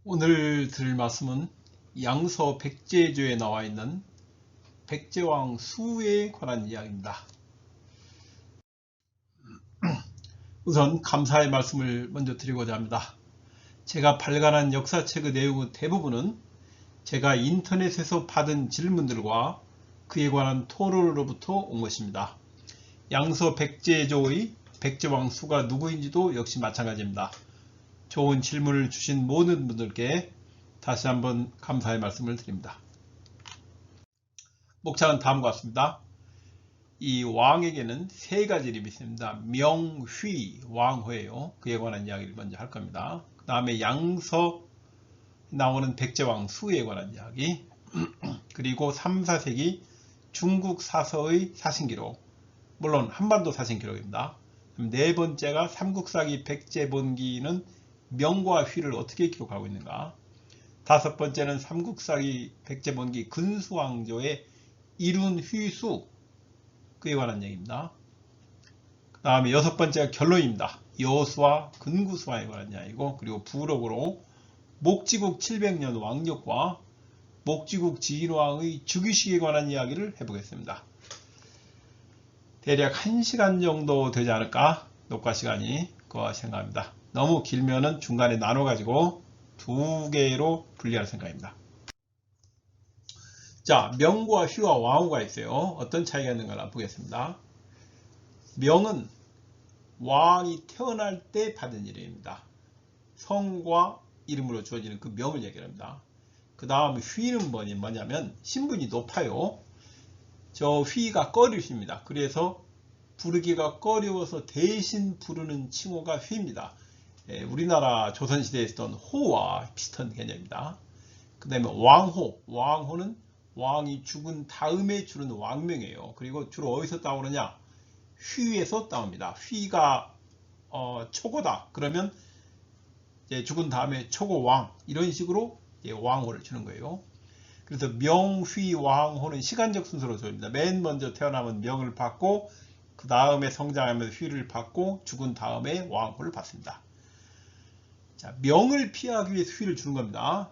오늘 들을 말씀은 양서 백제조에 나와 있는 백제왕 수에 관한 이야기입니다. 우선 감사의 말씀을 먼저 드리고자 합니다. 제가 발간한 역사책의 내용의 대부분은 제가 인터넷에서 받은 질문들과 그에 관한 토론으로부터 온 것입니다. 양서 백제조의 백제왕 수가 누구인지도 역시 마찬가지입니다. 좋은 질문을 주신 모든 분들께 다시 한번 감사의 말씀을 드립니다. 목차는 다음과 같습니다. 이 왕에게는 세 가지 이름이 있습니다. 명휘 왕후예요. 그에 관한 이야기를 먼저 할 겁니다. 그 다음에 양서 나오는 백제왕 수에 관한 이야기, 그리고 3, 4세기 중국 사서의 사신기록, 물론 한반도 사신기록입니다. 네 번째가 삼국사기 백제본기는 명과 휘를 어떻게 기록하고 있는가. 다섯 번째는 삼국사기 백제본기 근수왕조의 이룬 휘수, 그에 관한 얘기입니다. 그 다음에 여섯 번째가 결론입니다. 여수와 근구수와에 관한 이야기고, 그리고 부록으로 목지국 700년 왕력과 목지국 진왕의 즉위식에 관한 이야기를 해보겠습니다. 대략 1시간 정도 되지 않을까, 녹화 시간이, 그거 생각합니다. 너무 길면은 중간에 나눠 가지고 두 개로 분리할 생각입니다. 자, 명과 휘와 왕후가 있어요. 어떤 차이가 있는가 보겠습니다. 명은 왕이 태어날 때 받은 이름입니다. 성과 이름으로 주어지는 그 명을 얘기합니다. 그 다음 휘는 뭐냐면 신분이 높아요. 저 휘가 꺼리십니다. 그래서 부르기가 꺼려워서 대신 부르는 칭호가 휘입니다. 우리나라 조선시대에 있었던 호와 비슷한 개념입니다. 그 다음에 왕호, 왕호는 왕이 죽은 다음에 주는 왕명이에요. 그리고 주로 어디서 따오느냐, 휘에서 따옵니다. 휘가 초고다 그러면 이제 죽은 다음에 초고왕, 이런 식으로 왕호를 주는 거예요. 그래서 명휘 왕호는 시간적 순서로 주어집니다. 맨 먼저 태어나면 명을 받고, 그 다음에 성장하면서 휘를 받고, 죽은 다음에 왕호를 받습니다. 자, 명을 피하기 위해서 휘를 주는 겁니다.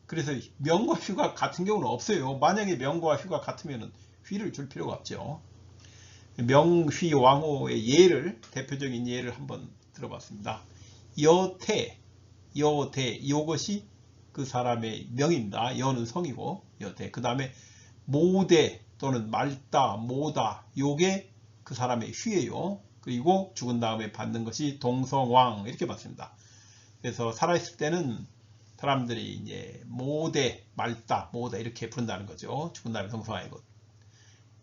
그래서 명과 휘가 같은 경우는 없어요. 만약에 명과 휘가 같으면 휘를 줄 필요가 없죠. 명휘 왕호의 예를, 대표적인 예를 한번 들어봤습니다. 여태, 이것이 그 사람의 명입니다. 여는 성이고, 여태. 그 다음에 모대 또는 말다, 모다, 요게 그 사람의 휘예요. 그리고 죽은 다음에 받는 것이 동성왕, 이렇게 받습니다. 그래서 살아있을 때는 사람들이 이제 모대, 말다, 모다 이렇게 부른다는 거죠. 죽은 다음에 동성왕이고.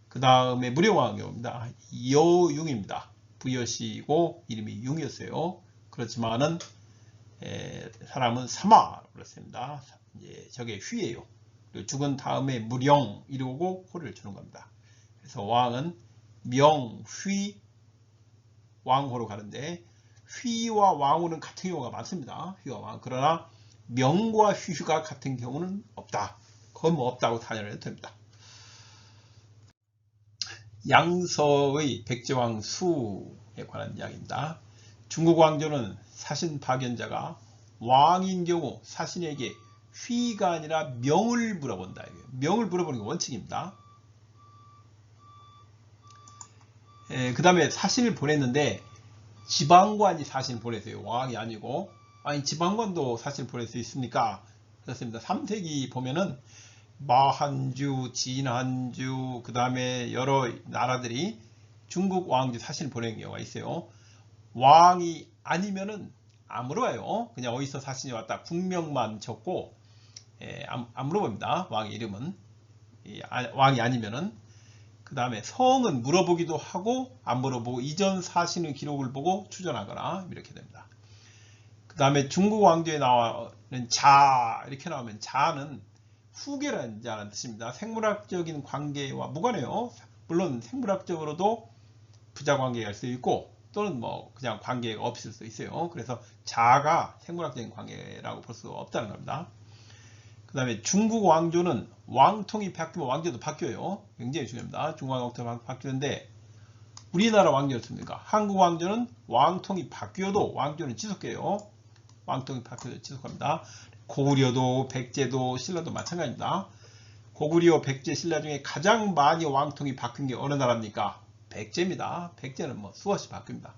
그 다음에 무령왕의 경우입니다. 여융입니다. 부여시고 이름이 융이었어요. 그렇지만은 사람은 사마 그렇습니다. 저게 휘예요. 그리고 죽은 다음에 무령 이러고 호를 주는 겁니다. 그래서 왕은 명, 휘, 왕호로 가는데, 휘와 왕호는 같은 경우가 많습니다. 휘와 왕. 그러나 명과 휘가 같은 경우는 없다. 그건 뭐 없다고 단언을 해도 됩니다. 양서의 백제왕 수에 관한 이야기입니다. 중국 왕조는 사신 박연자가 왕인 경우 사신에게 휘가 아니라 명을 물어본다. 명을 물어보는 게 원칙입니다. 그 다음에 사신을 보냈는데 지방관이 사신 보냈어요. 왕이 아니고. 아니, 지방관도 사신 보낼 수 있습니까? 그렇습니다. 3세기 보면은 마한주, 진한주, 그 다음에 여러 나라들이 중국 왕조 사신을 보내는 경우가 있어요. 왕이 아니면은 안 물어봐요. 그냥 어디서 사신이 왔다 국명만 적고 안 물어봅니다. 왕의 이름은. 왕이 아니면은. 그 다음에 성은 물어보기도 하고 안 물어보고 이전 사신의 기록을 보고 추정하거나 이렇게 됩니다. 그 다음에 중국 왕조에 나오는 자, 이렇게 나오면 자는 후계라는 자라는 뜻입니다. 생물학적인 관계와 무관해요. 물론 생물학적으로도 부자 관계가 있을 수 있고 또는 뭐 그냥 관계가 없을 수 있어요. 그래서 자가 생물학적인 관계라고 볼 수 없다는 겁니다. 그 다음에 중국 왕조는 왕통이 바뀌면 왕조도 바뀌어요. 굉장히 중요합니다. 중국 왕조가 바뀌는데 우리나라 왕조였습니까? 한국 왕조는 왕통이 바뀌어도 왕조는 지속해요. 왕통이 바뀌어도 지속합니다. 고구려도 백제도 신라도 마찬가지입니다. 고구려, 백제, 신라 중에 가장 많이 왕통이 바뀐 게 어느 나라입니까? 백제입니다. 백제는 뭐 수없이 바뀝니다.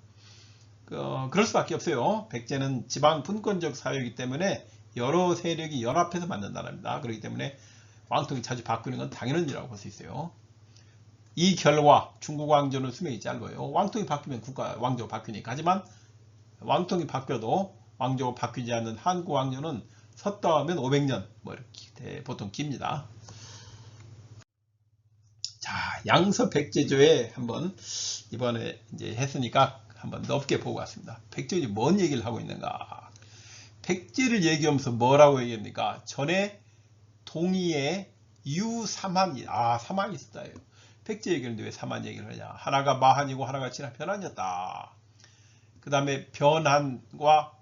그럴 수밖에 없어요. 백제는 지방 분권적 사회이기 때문에 여러 세력이 연합해서 만든 나라입니다. 그렇기 때문에 왕통이 자주 바뀌는 건 당연한 일이라고 볼 수 있어요. 이 결과 중국 왕조는 수명이 짧아요. 왕통이 바뀌면 왕조가 바뀌니까. 하지만 왕통이 바뀌어도 왕조가 바뀌지 않는 한국 왕조는 섰다 하면 500년 뭐 이렇게 보통 깁니다. 자, 양서 백제조에 한번 이번에 이제 했으니까 한번 넓게 보고 왔습니다. 백제조이 뭔 얘기를 하고 있는가? 백제를 얘기하면서 뭐라고 얘기합니까? 전에 동의에 유삼한이 삼한이 있었다요. 백제 얘기하는데 왜 삼한 얘기를 하냐? 하나가 마한이고 하나가 진한 변한이었다. 그 다음에 변한과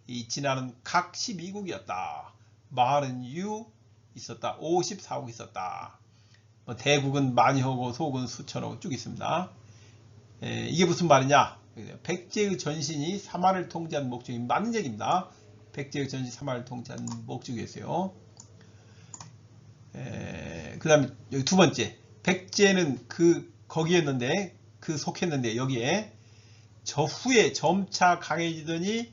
이 진한은 각 12국이었다. 마한은 유 있었다. 54국 있었다. 대국은 만여하고 소국은 수천하고 쭉 있습니다. 이게 무슨 말이냐? 백제의 전신이 삼한을 통제한 목적이 맞는 얘기입니다. 백제의 전신 삼한을 통제한 목적이었어요. 그 다음에 여기 두 번째, 백제는 거기였는데 속했는데 여기에 저 후에 점차 강해지더니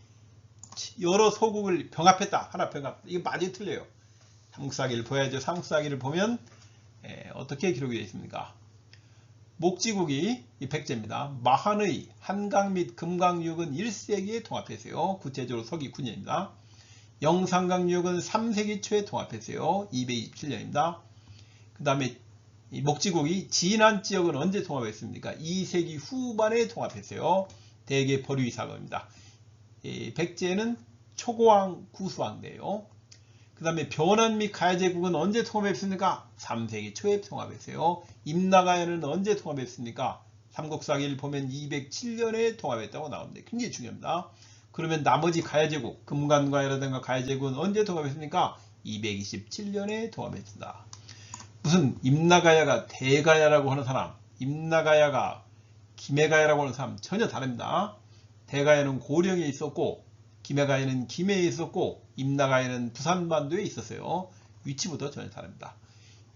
여러 소국을 병합했다. 하나 병합. 이게 많이 틀려요. 삼국사기를 보야죠. 삼국사기를 보면 어떻게 기록이 되어 있습니까? 목지국이 이 백제입니다. 마한의 한강 및 금강유역은 1세기에 통합했어요. 구체적으로 서기 9년입니다. 영산강유역은 3세기 초에 통합했어요. 227년입니다. 그 다음에 이 목지국이 진안 지역은 언제 통합했습니까? 2세기 후반에 통합했어요. 대개 벌위 사건입니다. 백제는 초고왕 구수왕대예요. 그 다음에 변한 및 가야제국은 언제 통합했습니까? 3세기 초에 통합했어요. 임나가야는 언제 통합했습니까? 삼국사기를 보면 207년에 통합했다고 나옵니다. 굉장히 중요합니다. 그러면 나머지 가야제국, 금관가야라든가 가야제국은 언제 통합했습니까? 227년에 통합했습니다. 무슨 임나가야가 대가야라고 하는 사람, 임나가야가 김해가야라고 하는 사람 전혀 다릅니다. 대가야는 고령에 있었고 김해가야는 김해에 있었고 임나가야는 부산반도에 있었어요. 위치부터 전혀 다릅니다.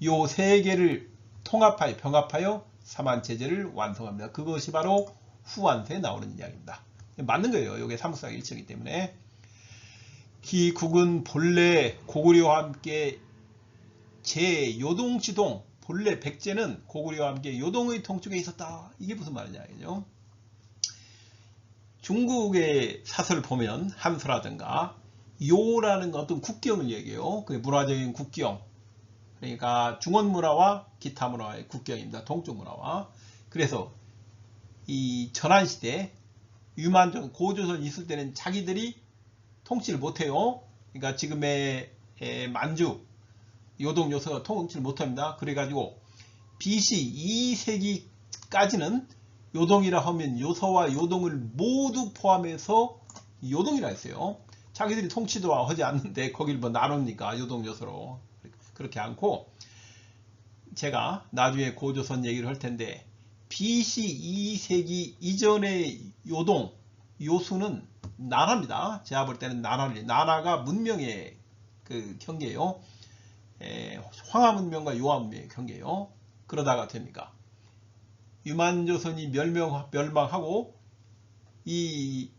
요 세 개를 통합하여 병합하여 삼한체제를 완성합니다. 그것이 바로 후한세에 나오는 이야기입니다. 맞는 거예요. 이게 삼국사기 일치이기 때문에. 기국은 본래 고구려와 함께 제요동지동, 본래 백제는 고구려와 함께 요동의 동쪽에 있었다. 이게 무슨 말이냐 이죠. 중국의 사설을 보면 함서라든가 요라는 어떤 국경을 얘기해요. 그 문화적인 국경. 그러니까 중원 문화와 기타 문화의 국경입니다. 동쪽 문화와. 그래서 이 전환시대 유만정 고조선 있을 때는 자기들이 통치를 못해요. 그러니까 지금의 만주 요동 요서가 통치를 못합니다. 그래가지고 BC 2세기까지는 요동이라 하면 요서와 요동을 모두 포함해서 요동이라 했어요. 자기들이 통치도 하지 않는데 거기를 뭐 나눕니까? 요동 요서로. 그렇게 않고 제가 나중에 고조선 얘기를 할 텐데 BC 2세기 이전의 요동 요수는 나라입니다. 제가 볼 때는 나라가 문명의 그 경계예요. 황하 문명과 요하 문명의 경계예요. 그러다가 됩니까? 유만조선이 멸망하고 이제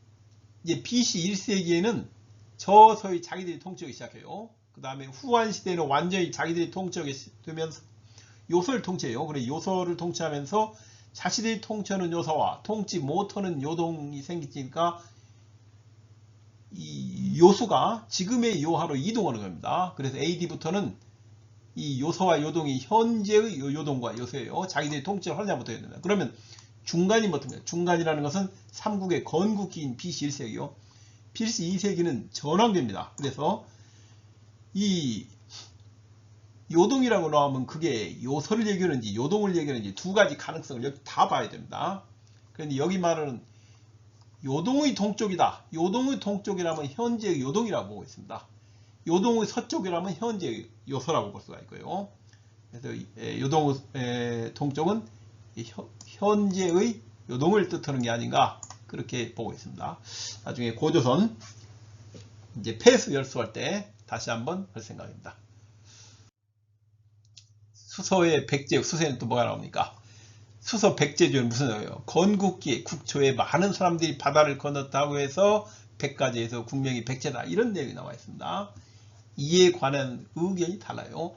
BC 1세기에는 서서히 자기들이 통치하기 시작해요. 그 다음에 후한 시대는 완전히 자기들이 통치하게 되면서 요서를 통치해요. 그래 요서를 통치하면서 자신들이 통치하는 요서와 통치 못하는 요동이 생기니까 이 요수가 지금의 요하로 이동하는 겁니다. 그래서 AD부터는 이 요서와 요동이 현재의 요동과 요서예요. 자기들이 통치를 하느냐 못하냐 됩니다. 그러면 중간이 뭐든가 중간이라는 것은 삼국의 건국기인 BC 1세기요. BC 2세기는 전환기입니다. 그래서 이 요동이라고 나오면 그게 요서를 얘기하는지 요동을 얘기하는지 두 가지 가능성을 여기 다 봐야 됩니다. 그런데 여기 말은 요동의 동쪽이다. 요동의 동쪽이라면 현재의 요동이라고 보고 있습니다. 요동의 서쪽이라면 현재의 요서라고 볼 수가 있고요. 그래서 요동의 동쪽은 현재의 요동을 뜻하는 게 아닌가 그렇게 보고 있습니다. 나중에 고조선 이제 폐수 열수할 때 다시 한번 할 생각입니다. 수서의 백제, 수서에는 또 뭐가 나옵니까? 수서 백제주는 무슨 얘기예요? 건국기에 국초에 많은 사람들이 바다를 건넜다고 해서 백가제에서 국명이 백제다, 이런 내용이 나와 있습니다. 이에 관한 의견이 달라요.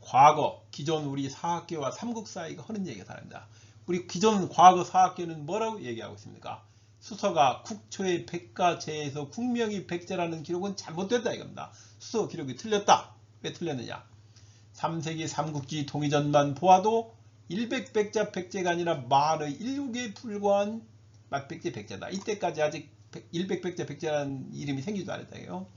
과거 기존 우리 사학계와 삼국사이가 하는 얘기가 다릅니다. 우리 기존 과거 사학계는 뭐라고 얘기하고 있습니까? 수서가 국초의 백가제에서 국명이 백제라는 기록은 잘못됐다 이겁니다. 수서 기록이 틀렸다. 왜 틀렸느냐? 3세기 삼국지 동의전만 보아도 100백자 백제가 아니라 만의 7개에 불과한 막백제 백제다. 이때까지 아직 100백자 백제라는 이름이 생기지도 않았다요.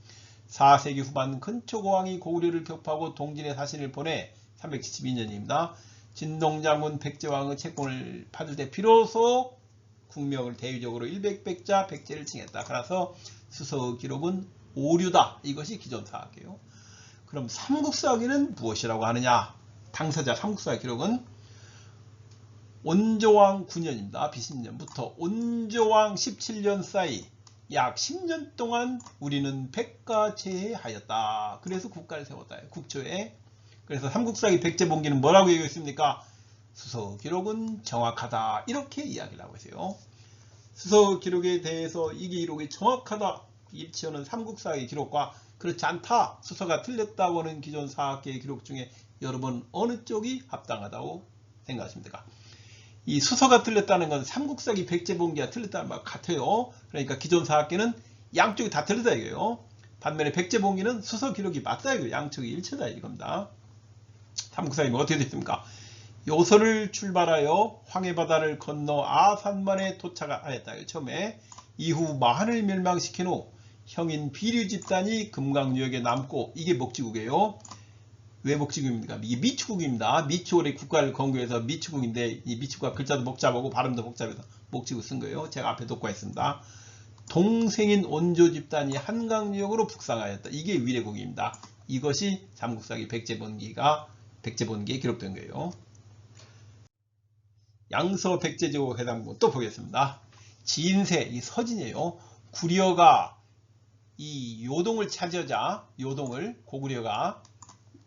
4세기 후반 근초고왕이 고구려를 격파하고 동진에 사신을 보내 372년입니다. 진동장군 백제왕의 채권을 받을 때 비로소 국명을 대유적으로 100백자 백제를 칭했다. 그래서 수서 기록은 오류다. 이것이 기존 사학이에요. 그럼 삼국사기는 무엇이라고 하느냐? 당사자 삼국사 기록은 온조왕 9년입니다. 비신년부터 온조왕 17년 사이 약 10년 동안 우리는 백가제하였다. 그래서 국가를 세웠다. 국초에. 그래서 삼국사기 백제본기는 뭐라고 얘기했습니까? 수서 기록은 정확하다. 이렇게 이야기를 하고 있어요. 수서 기록에 대해서 이 기록이 정확하다 일치하는 삼국사기 기록과 그렇지 않다, 수서가 틀렸다고 하는 기존 사학계의 기록 중에 여러분 어느 쪽이 합당하다고 생각하십니까? 이 수서가 틀렸다는 건 삼국사기 백제본기가 틀렸다는 말 같아요. 그러니까 기존 사학계는 양쪽이 다 틀렸다 이거예요. 반면에 백제본기는 수서 기록이 맞다 이거예요. 양쪽이 일치다 이겁니다. 삼국사기 어떻게 됐습니까? 요서를 출발하여 황해바다를 건너 아산만에 도착하였다. 처음에 이후 마한을 멸망시킨 후 형인 비류 집단이 금강유역에 남고, 이게 목지국이에요. 왜 목지국입니까? 이게 미추국입니다. 미추홀의 국가를 건국해서 미추국인데, 이 미추국가 글자도 복잡하고 발음도 복잡해서 목지국 쓴 거예요. 제가 앞에 독과했습니다. 동생인 온조 집단이 한강유역으로 북상하였다. 이게 위례국입니다. 이것이 삼국사기 백제본기에 기록된 거예요. 양서 백제제국 해당부 또 보겠습니다. 진세, 이 서진이에요. 구려가 이 요동을 차지하자, 요동을 고구려가,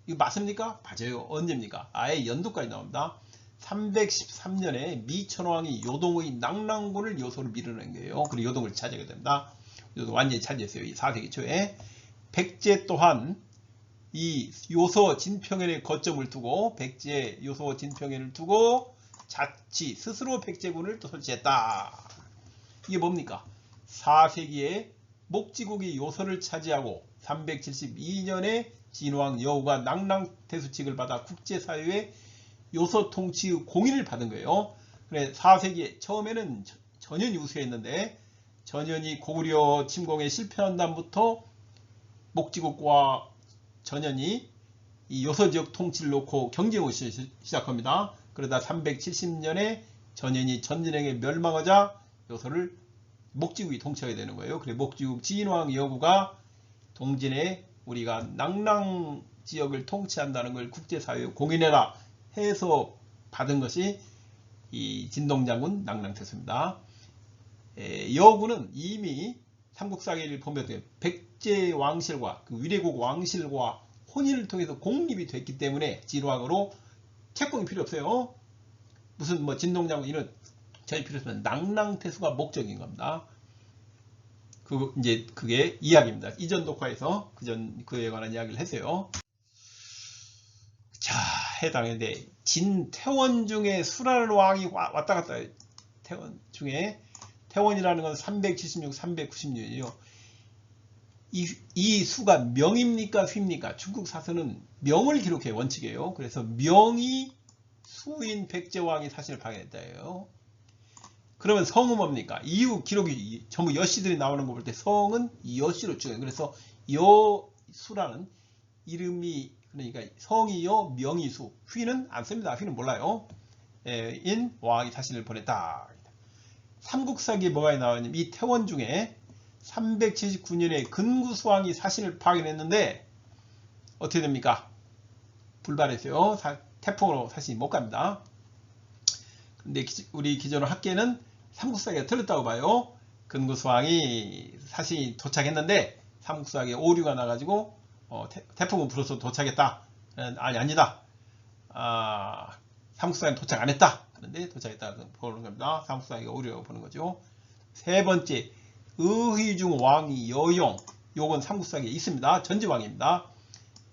이거 맞습니까? 맞아요. 언제입니까? 아예 연도까지 나옵니다. 313년에 미천왕이 요동의 낙랑군을 요소로 밀어낸 거예요. 그리고 요동을 차지하게 됩니다. 요동 완전히 차지했어요. 이 4세기 초에. 백제 또한 이 요소 진평현의 거점을 두고, 백제 요소 진평현을 두고 자치 스스로 백제군을 또 설치했다. 이게 뭡니까? 4세기에 목지국이 요소를 차지하고 372년에 진왕 여우가 낙랑대수칙을 받아 국제사회의 요소 통치의 공인을 받은 거예요. 그래 4세기에 처음에는 전현이 우세했는데, 전현이 고구려 침공에 실패한 다음부터 목지국과 전현이 이 요소지역 통치를 놓고 경쟁을 시작합니다. 그러다 370년에 전현이 전진행에 멸망하자 요소를 목지국이 통치하게 되는 거예요. 그래 목지국 진왕 여구가 동진에 우리가 낙랑 지역을 통치한다는 걸 국제사회에 공인해라 해서 받은 것이 이 진동장군 낙랑태수입니다. 여구는 이미 삼국사기를 보면 백제 왕실과 그 위례국 왕실과 혼인을 통해서 공립이 됐기 때문에 진왕으로 채권이 필요 없어요. 무슨 뭐 진동장군 이런 저희 필요 없으면 낙랑태수가 목적인 겁니다. 이제 그게 이야기입니다. 이전 독화에서 그에 관한 이야기를 했어요. 자, 해당인데 진태원 중에 수랄 왕이 왔다 갔다 해요. 태원 중에 태원이라는 건 376, 396이에요. 이 수가 명입니까 휘입니까? 중국 사서는 명을 기록해 원칙이에요. 그래서 명이 수인 백제왕이 사실을 파견했다예요. 그러면 성은 뭡니까? 이후 기록이 전부 여씨들이 나오는 거 볼 때 성은 여씨로 찍어요. 그래서 여수라는 이름이, 그러니까 성이요 명이수, 휘는 안 씁니다. 휘는 몰라요. 인 왕이 사신을 보냈다. 삼국사기에 뭐가 나왔냐면 이 태원 중에 379년에 근구수왕이 사신을 파견했는데 어떻게 됩니까? 불발했어요. 태풍으로 사신이 못 갑니다. 근데 우리 기존 학계는 삼국사기가 틀렸다고 봐요. 근구수왕이 사신이 도착했는데 삼국사기에 오류가 나가지고 태풍은 불어서 도착했다. 아니 아니다. 삼국사에 도착 안 했다. 그런데 도착했다 보는 겁니다. 삼국사에 오류라고 보는 거죠. 세 번째, 의휘중 왕이 여용. 요건 삼국사에 있습니다. 전지왕입니다.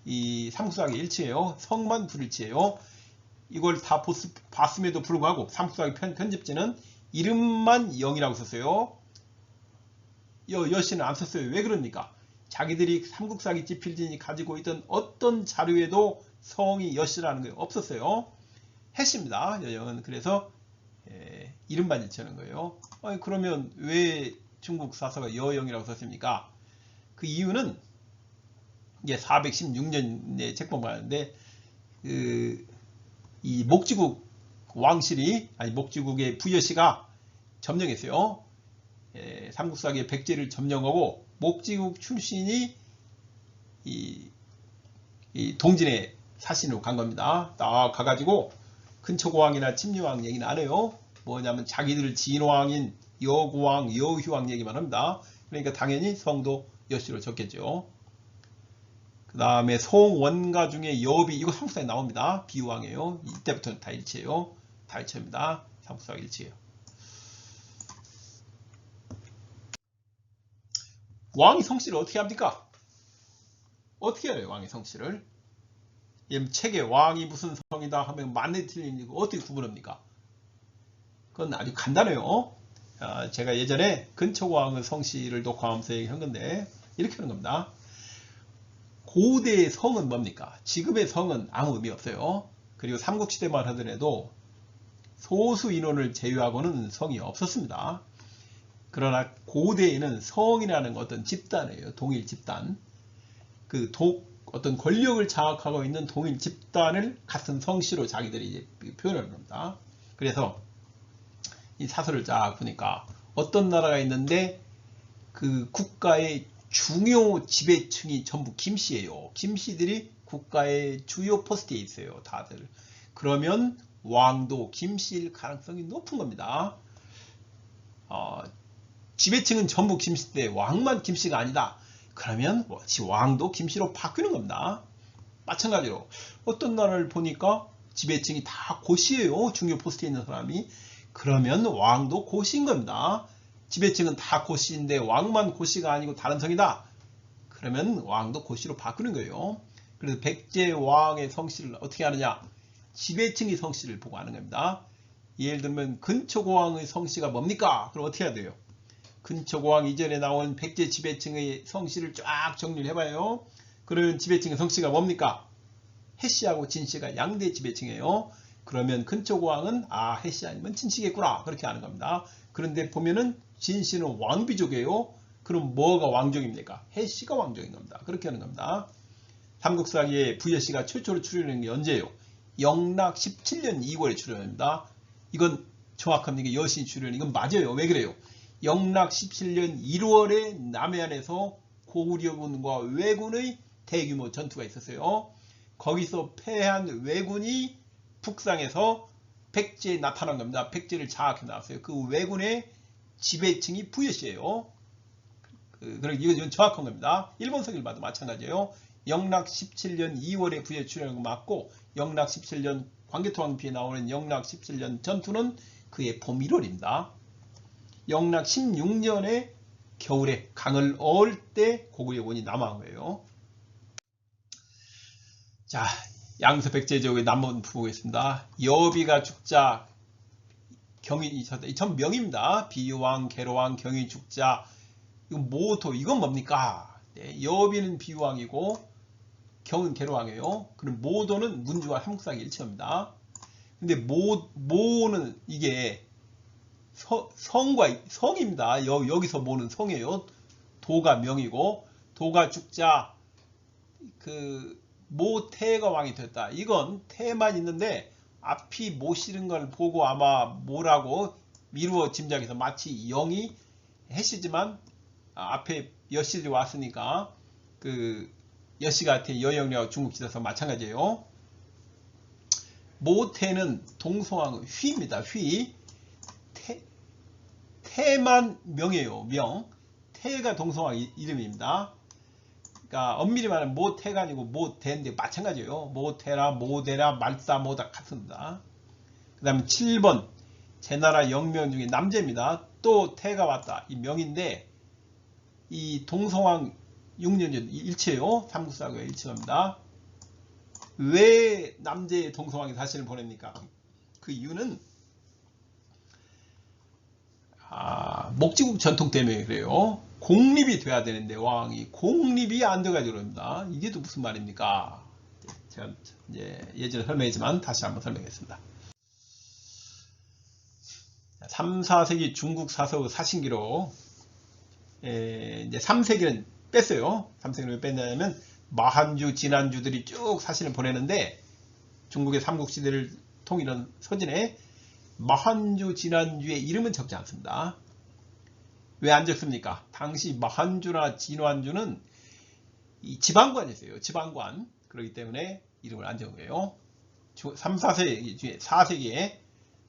이 삼국사의 일치예요. 성만 불일치예요. 이걸 다 봤음에도 불구하고 삼국사의 편집지는 이름만 영이라고 썼어요. 여씨는 안 썼어요. 왜 그럽니까? 자기들이 삼국사기 지필진이 가지고 있던 어떤 자료에도 성이 여씨라는 게 없었어요. 해씨입니다. 여영은. 그래서 이름만 일치하는 거예요. 그러면 왜 중국 사서가 여영이라고 썼습니까? 그 이유는 이게 416년에 책봉하는데 이 목지국 왕실이 목지국의 부여씨가 점령했어요. 삼국사기의 백제를 점령하고 목지국 출신이 이 동진의 사신으로 간 겁니다. 딱 가가지고 근초고왕이나 침류왕 얘기는 안 해요. 뭐냐면 자기들 진왕인 여구왕, 여휴왕 얘기만 합니다. 그러니까 당연히 성도 여씨로 적겠죠. 그 다음에 송원가 중에 여비, 이거 삼국사에 나옵니다. 비유왕이에요. 이때부터는 다 일치예요. 다 일치입니다. 삼국사가 일치예요. 왕이 성씨를 어떻게 합니까? 어떻게 해요, 왕의 성씨를? 책에 왕이 무슨 성이다 하면 맞네 틀리는 거 어떻게 구분합니까? 그건 아주 간단해요. 제가 예전에 근초고왕의 성씨를 녹화하면서 얘기한 건데 이렇게 하는 겁니다. 고대의 성은 뭡니까? 지금의 성은 아무 의미 없어요. 그리고 삼국시대만 하더라도 소수 인원을 제외하고는 성이 없었습니다. 그러나 고대에는 성이라는 어떤 집단이에요. 동일 집단. 어떤 권력을 장악하고 있는 동일 집단을 같은 성씨로 자기들이 이제 표현하는 겁니다. 그래서 이 사설을 쫙 보니까 어떤 나라가 있는데 그 국가의 중요 지배층이 전부 김씨예요. 김씨들이 국가의 주요 포스트에 있어요. 다들. 그러면 왕도 김씨일 가능성이 높은 겁니다. 지배층은 전부 김씨인데 왕만 김씨가 아니다. 그러면 왕도 김씨로 바뀌는 겁니다. 마찬가지로 어떤 나라를 보니까 지배층이 다 고씨예요. 중요 포스트에 있는 사람이. 그러면 왕도 고씨인 겁니다. 지배층은 다 고씨인데 왕만 고씨가 아니고 다른 성이다. 그러면 왕도 고씨로 바꾸는 거예요. 그래서 백제 왕의 성씨를 어떻게 하느냐? 지배층의 성씨를 보고 하는 겁니다. 예를 들면 근초고왕의 성씨가 뭡니까? 그럼 어떻게 해야 돼요? 근초고왕 이전에 나온 백제 지배층의 성씨를 쫙 정리를 해봐요. 그러면 지배층의 성씨가 뭡니까? 해씨하고 진씨가 양대 지배층이에요. 그러면 근초고왕은 해씨 아니면 진씨겠구나. 그렇게 하는 겁니다. 그런데 보면은 진씨는 왕비족이에요. 그럼 뭐가 왕족입니까? 해씨가 왕족인 겁니다. 그렇게 하는 겁니다. 삼국사기에 부여씨가 최초로 출연한 게 언제예요? 영락 17년 2월에 출연합니다. 이건 정확합니다. 여신이 출연. 이건 맞아요. 왜 그래요? 영락 17년 1월에 남해안에서 고구려군과 왜군의 대규모 전투가 있었어요. 거기서 패한 왜군이 북상에서 백제에 나타난 겁니다. 백제를 장악해 나왔어요. 그 왜군의 지배층이 부여씨예요. 이건 정확한 겁니다. 일본서기를 봐도 마찬가지예요. 영락 17년 2월에 부여 출연한 거 맞고 영락 17년 광개토왕비에 나오는 영락 17년 전투는 그의 봄 1월입니다. 영락 16년에 겨울에 강을 어을 때 고구려군이 남아한 거예요. 자, 양서백제제국의 남문 보겠습니다. 여비가 죽자 경위 전 명입니다. 비유왕, 계로왕, 경위 죽자. 이건 모토. 이건 뭡니까? 네, 여비는 비유왕이고 경은 계로왕이에요. 그럼 모도는 문주와 삼국사기 일치합니다. 근데 모는 이게 성입니다. 여기서 모는 성이에요. 도가 명이고 도가 죽자 모태가 왕이 됐다. 이건 태만 있는데 앞이 못 실은 걸 보고 아마 모라고 미루어 짐작해서 마치 영이 해시지만 앞에 여씨들이 왔으니까 여씨가 여영이라고 중국 지도서 마찬가지예요. 모태는 동성왕 휘입니다. 휘. 태만 명이에요. 명. 태가 동성왕 이름입니다. 그러니까 엄밀히 말하면 모태가 아니고 모대인데 마찬가지예요. 모태라 모대라 말다 모다 같습니다. 그 다음에 7번 제나라 영명 중에 남제입니다. 또 태가 왔다. 이 명인데 이 동성왕 6년전 일체요. 삼국사가 일체입니다. 왜 남제의 동성왕이 사신을 보냅니까? 그 이유는 목지국 전통 때문에 그래요. 공립이 돼야 되는데 왕이 공립이 안 돼가지고 그럽니다. 이게 또 무슨 말입니까? 제가 이제 예전에 설명했지만 다시 한번 설명했습니다. 3, 4세기 중국 사서 사신기록 이제 3세기는 뺐어요. 3세기는 왜 뺐냐면 마한주, 진한주들이 쭉 사신을 보내는데 중국의 삼국시대를 통일한 서진에 마한주, 진한주의 이름은 적지 않습니다. 왜 안 적습니까? 당시 마한주나 진한주는 이 지방관이었어요. 지방관. 그렇기 때문에 이름을 안 적은 거예요. 3, 4세기 중에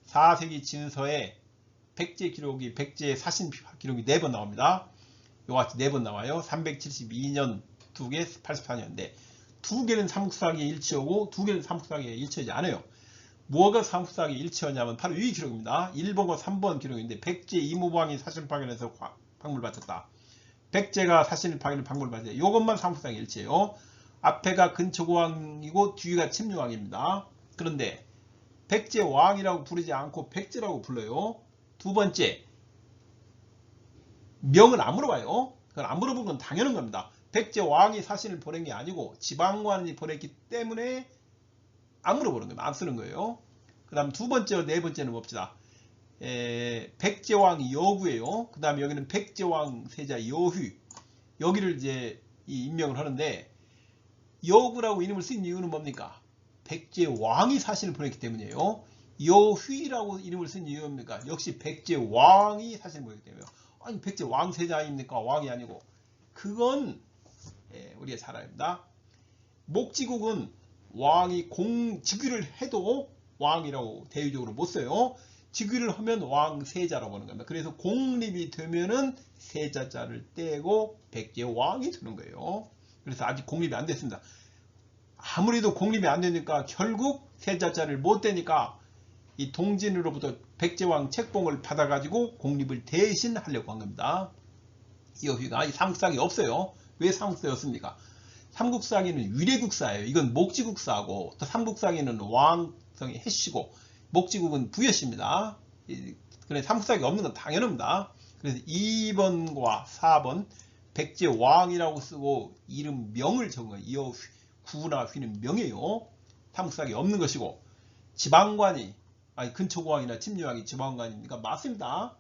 4세기 진서에 백제 기록이 백제 사신 기록이 4번 나옵니다. 이와 같이 4번 나와요. 372년 2개, 84년인데 2개는 삼국사기에 일치하고 2개는 삼국사기에 일치하지 않아요. 뭐가 삼국사기에 일치하냐면 바로 이 기록입니다. 1번과 3번 기록인데 백제 이무방이 사신 파견에서 박물을 바쳤다. 백제가 사신 파견에 박물을 바쳤다. 이것만 삼국사기에 일치해요. 앞에가 근초고왕이고 뒤가 침류왕입니다. 그런데 백제 왕이라고 부르지 않고 백제라고 불러요. 두 번째, 명은 안 물어봐요. 그건 안 물어본 건 당연한 겁니다. 백제 왕이 사신을 보낸 게 아니고 지방관이 보냈기 때문에 안 물어보는 거예요. 안 쓰는 거예요. 그 다음 두 번째, 네 번째는 봅시다. 백제왕 여구예요. 그 다음 여기는 백제왕 세자 여휘. 여기를 이제 임명을 하는데 여구라고 이름을 쓴 이유는 뭡니까? 백제왕이 사신을 보냈기 때문이에요. 여휘라고 이름을 쓴 이유입니까? 역시 백제왕이 사신을 보냈기 때문이에요. 아니 백제왕 세자입니까? 왕이 아니고. 그건 우리가 잘 압니다. 목지국은 왕이 직위를 해도 왕이라고 대유적으로 못 써요. 직위를 하면 왕세자라고 하는 겁니다. 그래서 공립이 되면은 세자자를 떼고 백제왕이 되는 거예요. 그래서 아직 공립이 안 됐습니다. 아무래도 공립이 안 되니까 결국 세자자를 못 떼니까 이 동진으로부터 백제왕 책봉을 받아가지고 공립을 대신 하려고 한 겁니다. 여기가 이 삼국사기 없어요. 왜 삼국사였습니까? 삼국사기는 위례국사예요. 이건 목지국사고 또 삼국사기는 왕성의 해시고 목지국은 부여시입니다. 그래 삼국사기 없는 건 당연합니다. 그래서 2번과 4번 백제왕이라고 쓰고 이름 명을 적은 거예요. 구나 휘는 명이에요. 삼국사기 없는 것이고 지방관이 근초고왕이나 침류왕이 지방관이니까 맞습니다.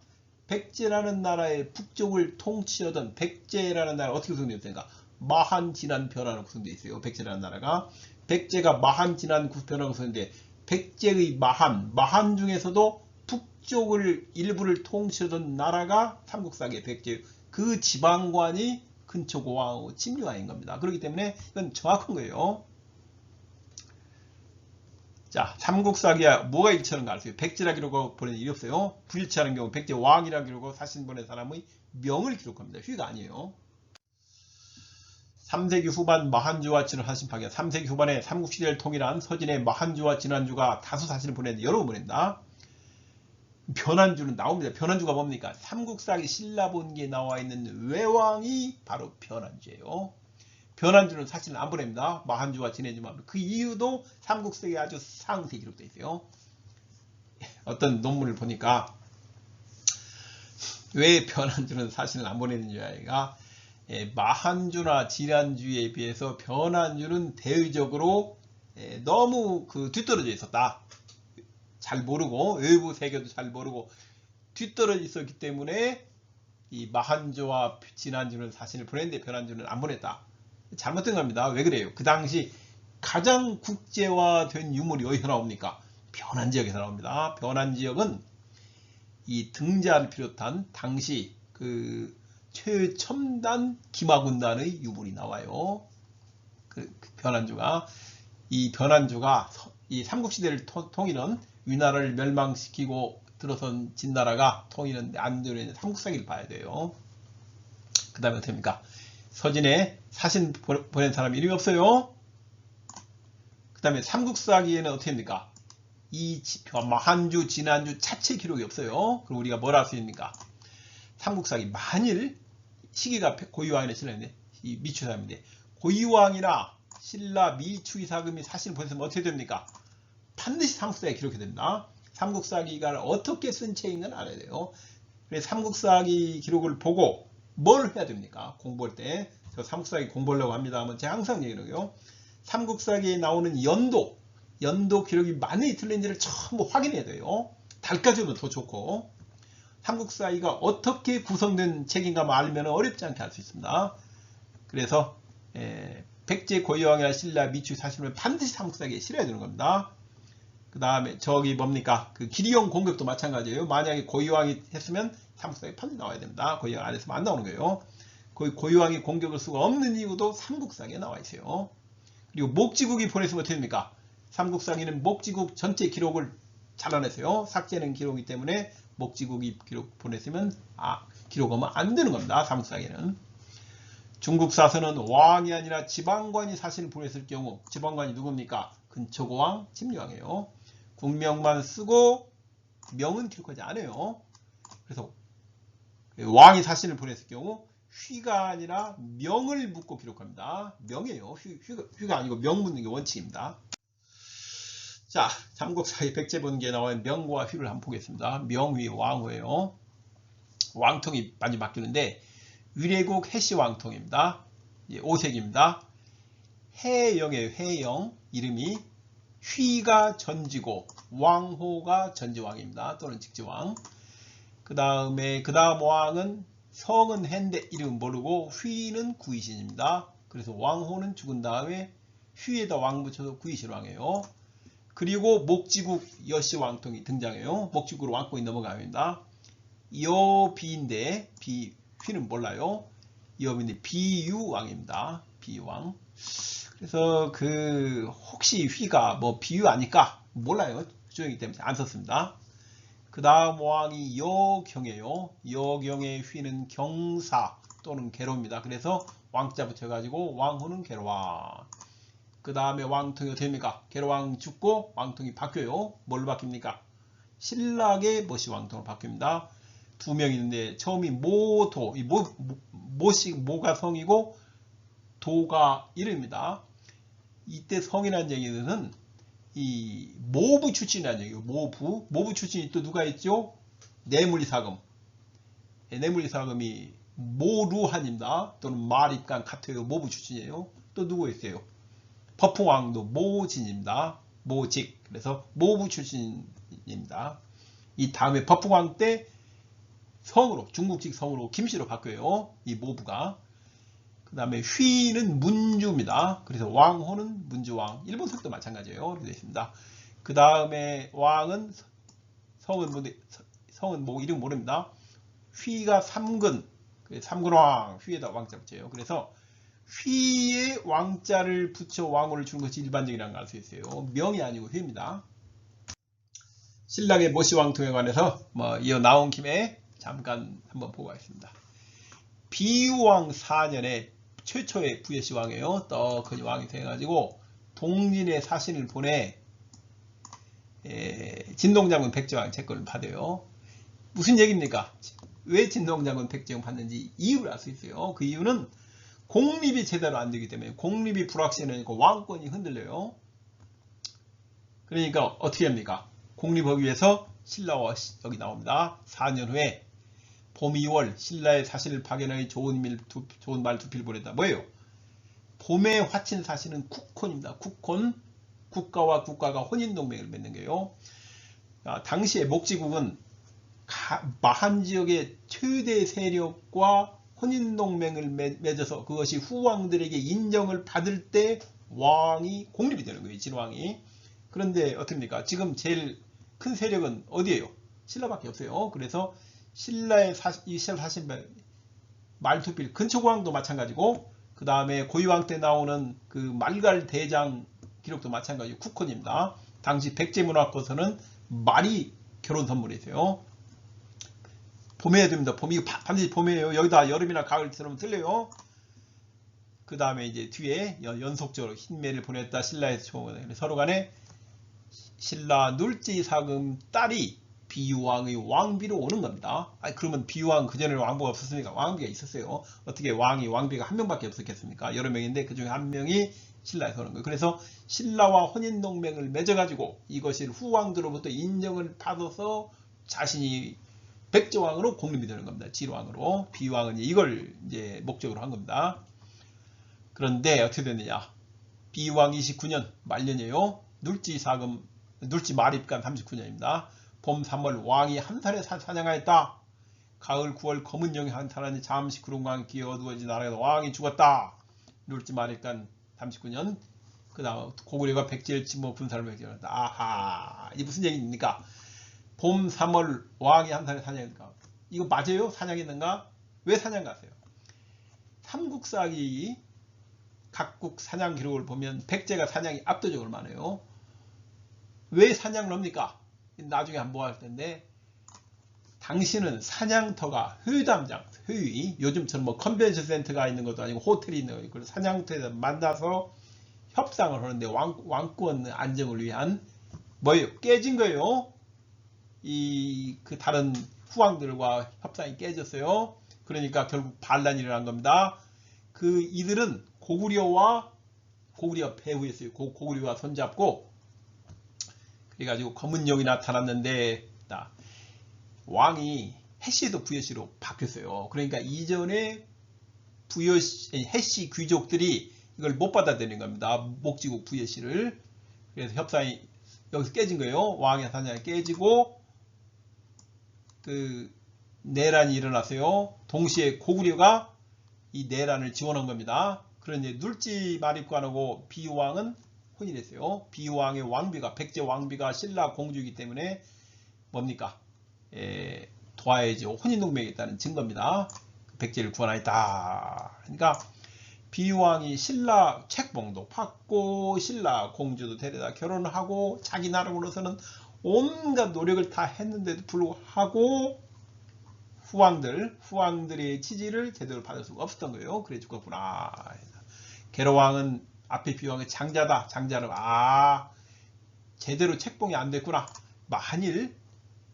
백제라는 나라의 북쪽을 통치하던 백제라는 나라 어떻게 구성되었습니까? 마한, 진한, 변화로 구성되어 있어요. 백제라는 나라가. 백제가 마한, 진한, 변화로 구성되는데 백제의 마한 중에서도 북쪽을 일부를 통치하던 나라가 삼국사기의 백제. 그 지방관이 근초고왕하고 침류왕인 겁니다. 그렇기 때문에 이건 정확한 거예요. 자, 삼국사기야 뭐가 일치하는가 아세요? 백제라 기록하고 보내는 일이 없어요. 불일치하는 경우 백제왕이라 기록하고 사신 보낸 사람의 명을 기록합니다. 휘가 아니에요. 3세기 후반 마한주와 진한 사신 파견. 3세기 후반에 삼국시대를 통일한 서진의 마한주와 진한주가 다수 사신을 보냈는데 여러 번 보낸다. 변한주는 나옵니다. 변한주가 뭡니까? 삼국사기 신라본기에 나와 있는 외왕이 바로 변한주예요. 변한주는 사실은 안 보냅니다. 마한주와 진해주만. 그 이유도 삼국사기에 아주 상세히 기록되어 있어요. 어떤 논문을 보니까 왜 변한주는 사실은 안 보내는지 아이가 마한주나 진한주에 비해서 변한주는 대의적으로 너무 뒤떨어져 있었다. 잘 모르고 외부 세계도 잘 모르고 뒤떨어져 있었기 때문에 이 마한주와 진한주는 사신을 보냈는데 변한주는 안 보냈다. 잘못된 겁니다. 왜 그래요? 그 당시 가장 국제화된 유물이 어디서 나옵니까? 변한지역에서 나옵니다. 변한지역은 이 등자를 비롯한 당시 그 최첨단 기마군단의 유물이 나와요. 그 변한주가 이 삼국시대를 통일한 위나라를 멸망시키고 들어선 진나라가 통일은 안 되는 삼국사기를 봐야 돼요. 그 다음에 어떻게 합니까? 서진에 사신 보낸 사람 이름이 없어요. 그 다음에 삼국사기에는 어떻게 합니까? 한주, 지난주 자체 기록이 없어요. 그럼 우리가 뭘 할 수 있습니까? 삼국사기 만일 시기가 고유왕이나 신라인데 이 미추이사금인데 고유왕이나 신라 미추이사금이 사신을 보냈으면 어떻게 됩니까? 반드시 삼국사기에 기록이 됩니다. 삼국사기가 어떻게 쓴 책인 건 알아야 돼요. 그래서 삼국사기 기록을 보고 뭘 해야 됩니까? 공부할 때. 저 삼국사기 공부하려고 합니다 하면 제가 항상 얘기해요. 삼국사기에 나오는 연도 기록이 많이 틀린지를 전부 확인해야 돼요. 달까지 오면 더 좋고. 삼국사기가 어떻게 구성된 책인가 알면 어렵지 않게 알 수 있습니다. 그래서 백제 고유왕이나 신라 미추 사신을 반드시 삼국사기에 실어야 되는 겁니다. 그 다음에 저기 뭡니까? 그 기리용 공격도 마찬가지예요. 만약에 고유왕이 했으면 삼국사기 반드시 나와야 됩니다. 고유왕 안 했으면 안 나오는 거예요. 고유왕이 공격을 수가 없는 이유도 삼국사기에 나와 있어요. 그리고 목지국이 보냈으면 어떻게 됩니까? 삼국사기는 목지국 전체 기록을 잘라냈어요. 삭제는 기록이기 때문에 목지국이 기록 보냈으면 기록하면 안 되는 겁니다. 삼국사기는. 중국 사서는 왕이 아니라 지방관이 사신을 보냈을 경우 지방관이 누굽니까? 근초고왕, 침류왕이에요. 국명만 쓰고 명은 기록하지 않아요. 그래서 왕이 사신을 보냈을 경우 휘가 아니라 명을 묻고 기록합니다. 명이에요. 휘가 아니고 명 묻는 게 원칙입니다. 자, 삼국사기 백제본기에 나오는 명과 휘를 한번 보겠습니다. 명휘 왕후예요. 왕통이 많이 바뀌는데 위례국 해시 왕통입니다. 5세기입니다. 해영이에요. 해영. 이름이 휘가 전지고 왕호가 전지왕입니다. 또는 직지왕. 그 다음 왕은 성은 해인데 이름은 모르고 휘는 구이신입니다. 그래서 왕호는 죽은 다음에 휘에다 왕 붙여서 구이신왕이에요. 그리고 목지국 여시왕통이 등장해요. 목지국으로 왕권이 넘어갑니다. 여비인데 휘는 몰라요. 여비인데 비유왕입니다. 비유왕. 그래서 혹시 휘가 뭐 비유 아닐까 몰라요. 수정이기 때문에 안 썼습니다. 그 다음 왕이 여경이에요. 여경의 휘는 경사 또는 계로입니다. 그래서 왕자 붙여가지고 왕후는 계로왕. 그 다음에 왕통이 어떻게 됩니까? 계로왕 죽고 왕통이 바뀌어요. 뭘로 바뀝니까? 신라의 모시 왕통으로 바뀝니다. 두 명 있는데 처음이 모도, 모가 성이고 도가 이름입니다. 이때 성이라는 얘기는 이 모부 출신이라는 얘기예요. 모부 출신이 또 누가 있죠? 내물리사금. 내물리사금이 모루한입니다. 또는 말입간 같아요. 모부 출신이에요. 또 누구 있어요? 법흥왕도 모진입니다. 모직. 그래서 모부 출신입니다. 이 다음에 법흥왕 때 성으로, 중국직 성으로 김씨로 바뀌어요. 이 모부가. 그 다음에 휘는 문주입니다. 그래서 왕호는 문주왕. 일본색도 마찬가지예요. 이렇게 되어 있습니다. 그 다음에 왕은 성은 뭐 이름 모릅니다. 휘가 삼근. 삼근왕. 휘에다 왕자 붙여요. 그래서 휘에 왕자를 붙여 왕호를 주는 것이 일반적이라는 걸 알 수 있어요. 명이 아니고 휘입니다. 신라의 모시왕통에 관해서 이어 나온 김에 잠깐 한번 보고 가겠습니다. 비유왕 4년에 최초의 부여시 왕이에요. 떡하니 왕이 돼가지고 동진의 사신을 보내 진동장군 백제왕 채권을 받아요. 무슨 얘기입니까? 왜 진동장군 백제왕 받는지 이유를 알 수 있어요. 그 이유는 공립이 제대로 안 되기 때문에 공립이 불확실하니까 왕권이 흔들려요. 그러니까 어떻게 합니까? 공립하기 위해서 신라와 여기 나옵니다. 4년 후에 봄 2월 신라의 사신을 파견하여 좋은 말 두 필 보냈다. 뭐예요? 봄의 화친 사신은 국혼입니다. 국혼. 국가와 국가가 혼인동맹을 맺는 거예요. 당시에 목지국은 마한 지역의 최대 세력과 혼인동맹을 맺어서 그것이 후왕들에게 인정을 받을 때 왕이 공립이 되는 거예요. 진왕이. 그런데 어떻습니까? 지금 제일 큰 세력은 어디예요? 신라밖에 없어요. 그래서 신라의 사신 말투필 근초고왕도 마찬가지고 그 다음에 고유왕 때 나오는 그 말갈 대장 기록도 마찬가지고 국혼입니다. 당시 백제문화권에서는 말이 결혼 선물이세요. 봄에 해야 됩니다. 봄이 반드시 봄이에요. 여기다 여름이나 가을처럼 틀려요. 그 다음에 이제 뒤에 연속적으로 흰매를 보냈다. 신라에서 총원. 서로 간에 신라 눌지 사금 딸이 비유왕의 왕비로 오는 겁니다. 아니, 그러면 비유왕 그전에는 왕비가 없었으니까 왕비가 있었어요. 어떻게 왕비가 한 명밖에 없었겠습니까? 여러 명인데 그 중에 한 명이 신라에서 오는 거예요. 그래서 신라와 혼인동맹을 맺어가지고 이것을 후왕들로부터 인정을 받아서 자신이 백제왕으로 공립이 되는 겁니다. 진왕으로. 비유왕은 이걸 이제 목적으로 한 겁니다. 그런데 어떻게 됐느냐? 비유왕 29년 말년이에요. 눌지 말입간 39년입니다. 봄 3월 왕이 한 살에 사냥하였다. 가을 9월 검은 영이 한탄하니 잠시 구름과 함께 어두워진 나라에서 왕이 죽었다. 눌지 말입간 39년. 그 다음 고구려가 백제를 침몰 군사를 맺었다. 아하, 이게 무슨 얘기입니까? 봄 3월 왕이 한 살에 사냥했는가? 이거 맞아요? 사냥했는가? 왜 사냥 갔어요? 삼국사기 각국 사냥 기록을 보면 백제가 사냥이 압도적으로 많아요. 왜 사냥을 합니까? 나중에 한번 할 텐데, 당시는 사냥터가 회담장, 회의, 요즘처럼 뭐 컨벤션 센터가 있는 것도 아니고 호텔이 있는 거예요. 사냥터에서 만나서 협상을 하는데 왕권 안정을 위한 뭐예요? 깨진 거예요. 그 다른 후왕들과 협상이 깨졌어요. 그러니까 결국 반란이 일어난 겁니다. 이들은 고구려 배후였어요. 고구려와 손잡고 그래가지고 검은 용이 나타났는데 왕이 해시도 부여시로 바뀌었어요. 그러니까 이전에 해시 귀족들이 이걸 못 받아들이는 겁니다. 목지국 부여시를. 그래서 협상이 여기서 깨진 거예요. 왕의 사냥이 깨지고 내란이 일어났어요. 동시에 고구려가 이 내란을 지원한 겁니다. 그런데 눌지 말입관하고 비유왕은 혼인했어요. 비유왕의 왕비가 백제 왕비가 신라 공주이기 때문에 뭡니까? 도하에죠. 혼인동맹이 있다는 증거입니다. 백제를 구원하였다. 그러니까 비유왕이 신라 책봉도 받고 신라 공주도 데려다 결혼하고 자기 나라로서는 온갖 노력을 다 했는데도 불구하고 후왕들의 지지를 제대로 받을 수가 없었던 거예요. 그래 죽었구나. 계로왕은 앞에 비유왕의 장자다. 장자는 제대로 책봉이 안 됐구나. 만일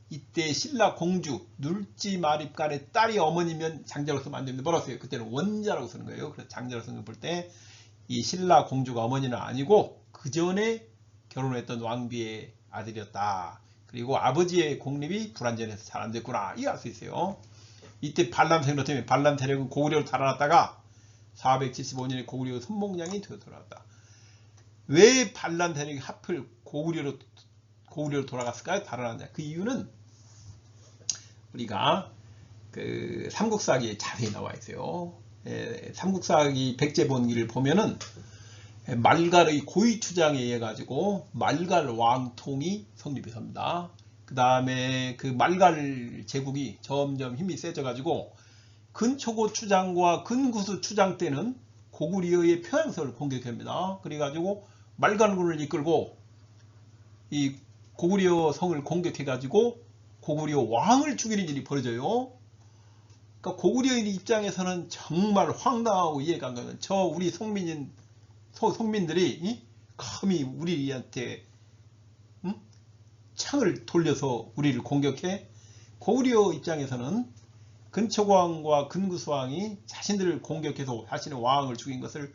이때 신라 공주 눌지 말입간의 딸이 어머니면 장자로 쓰면 안 됩니다. 뭐라고 써요? 그때는 원자라고 쓰는 거예요. 그래서 장자로 쓰는 걸 볼 때 이 신라 공주가 어머니는 아니고 그 전에 결혼했던 왕비의 아들이었다. 그리고 아버지의 공립이 불완전해서 잘 안 됐구나. 이해 할 수 있어요. 이때 반란 세력 때문에 반란 세력은 고구려로 달아났다가 475년에 고구려 선봉장이 되어 돌아왔다. 왜 반란 세력이 하필 고구려로 돌아갔을까요? 달아났냐? 그 이유는 우리가 삼국사기에 자세히 나와 있어요. 삼국사기 백제본기를 보면은 말갈의 고위 추장에 의해 가지고 말갈 왕통이 성립이 섭니다. 그 다음에 그 말갈 제국이 점점 힘이 세져 가지고 근초고 추장과 근구수 추장 때는 고구려의 평양성을 공격합니다. 그래 가지고 말갈군을 이끌고 이 고구려 성을 공격해 가지고 고구려 왕을 죽이는 일이 벌어져요. 그러니까 고구려인 입장에서는 정말 황당하고 이해가 안 가는, 우리 성민들이 감히 우리한테 창을 돌려서 우리를 공격해? 고구려 입장에서는 근초고왕과 근구수왕이 자신들을 공격해서 자신의 왕을 죽인 것을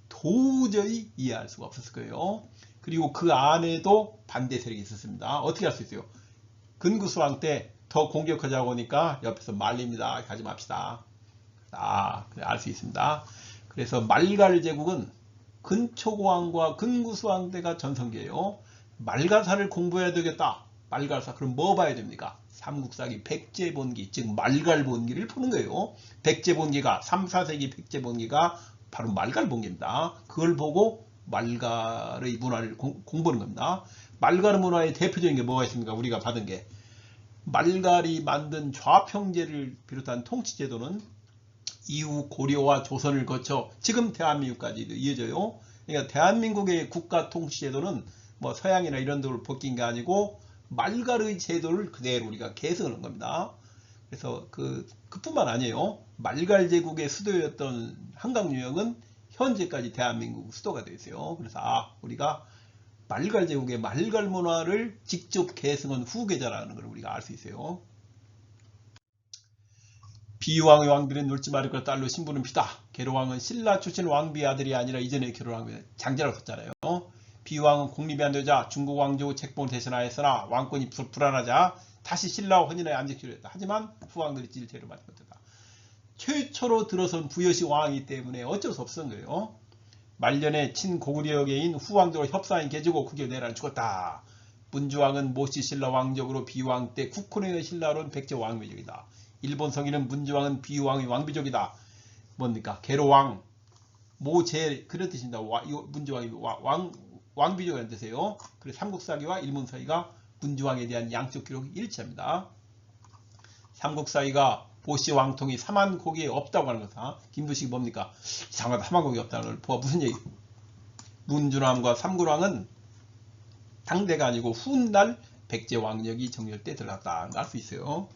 도저히 이해할 수가 없었을 거예요. 그리고 그 안에도 반대 세력이 있었습니다. 어떻게 할 수 있어요? 근구수왕 때 더 공격하자고 하니까 옆에서 말립니다. 하지 맙시다. 알 수 있습니다. 그래서 말갈 제국은 근초고왕과 근구수왕 때가 전성기예요. 말갈사를 공부해야 되겠다. 말갈사, 그럼 뭐 봐야 됩니까? 삼국사기 백제본기, 즉 말갈본기를 보는 거예요. 백제본기가 3, 4세기 백제본기가 바로 말갈본기입니다. 그걸 보고 말갈의 문화를 공부하는 겁니다. 말갈 문화의 대표적인 게 뭐가 있습니까? 우리가 받은 게 말갈이 만든 좌평제를 비롯한 통치제도는 이후 고려와 조선을 거쳐 지금 대한민국까지 이어져요. 그러니까 대한민국의 국가 통치제도는 뭐 서양이나 이런 데로 바뀐 게 아니고 말갈의 제도를 그대로 우리가 계승하는 겁니다. 그래서 그뿐만 아니에요. 말갈 제국의 수도였던 한강유역은 현재까지 대한민국 수도가 되어 있어요. 그래서 우리가 말갈 제국의 말갈 문화를 직접 계승한 후계자라는 걸 우리가 알 수 있어요. 비유왕의 왕비는 놀지 말을 것 딸로 신부는 피다. 계로왕은 신라 출신 왕비의 아들이 아니라 이전에 결혼한 장자라고 썼잖아요. 비유왕은 공립이 안 되자 중국 왕조 책봉을 대신하였으나 왕권이 불안하자 다시 신라와 혼인하여 암직시키려 했다. 하지만 후왕들이 질체를 맞지 못했다. 최초로 들어선 부여시 왕이기 때문에 어쩔 수 없었던 거예요. 말년에 친고구려계인 후왕들과 협상이 개지고 그게 내란 죽었다. 문주왕은 모시 신라 왕족으로 비유왕 때 쿠쿠네의 신라로는 백제 왕비족이다. 일본 성인은 문주왕은 비유왕의 왕비족이다. 뭡니까? 계로왕 모제 그런 뜻입니다. 문주왕이 왕비족이라는 뜻이에요. 그래서 삼국사기와 일문사기가 문주왕에 대한 양쪽 기록이 일치합니다. 삼국사기가 보시왕통이 삼한곡이 없다고 하는 것은 김부식이 뭡니까? 이상하다. 삼한곡이 없다는 걸 무슨 얘기? 문주왕과 삼국왕은 당대가 아니고 훗날 백제 왕력이 정렬 때 들어갔다. 알 수 있어요.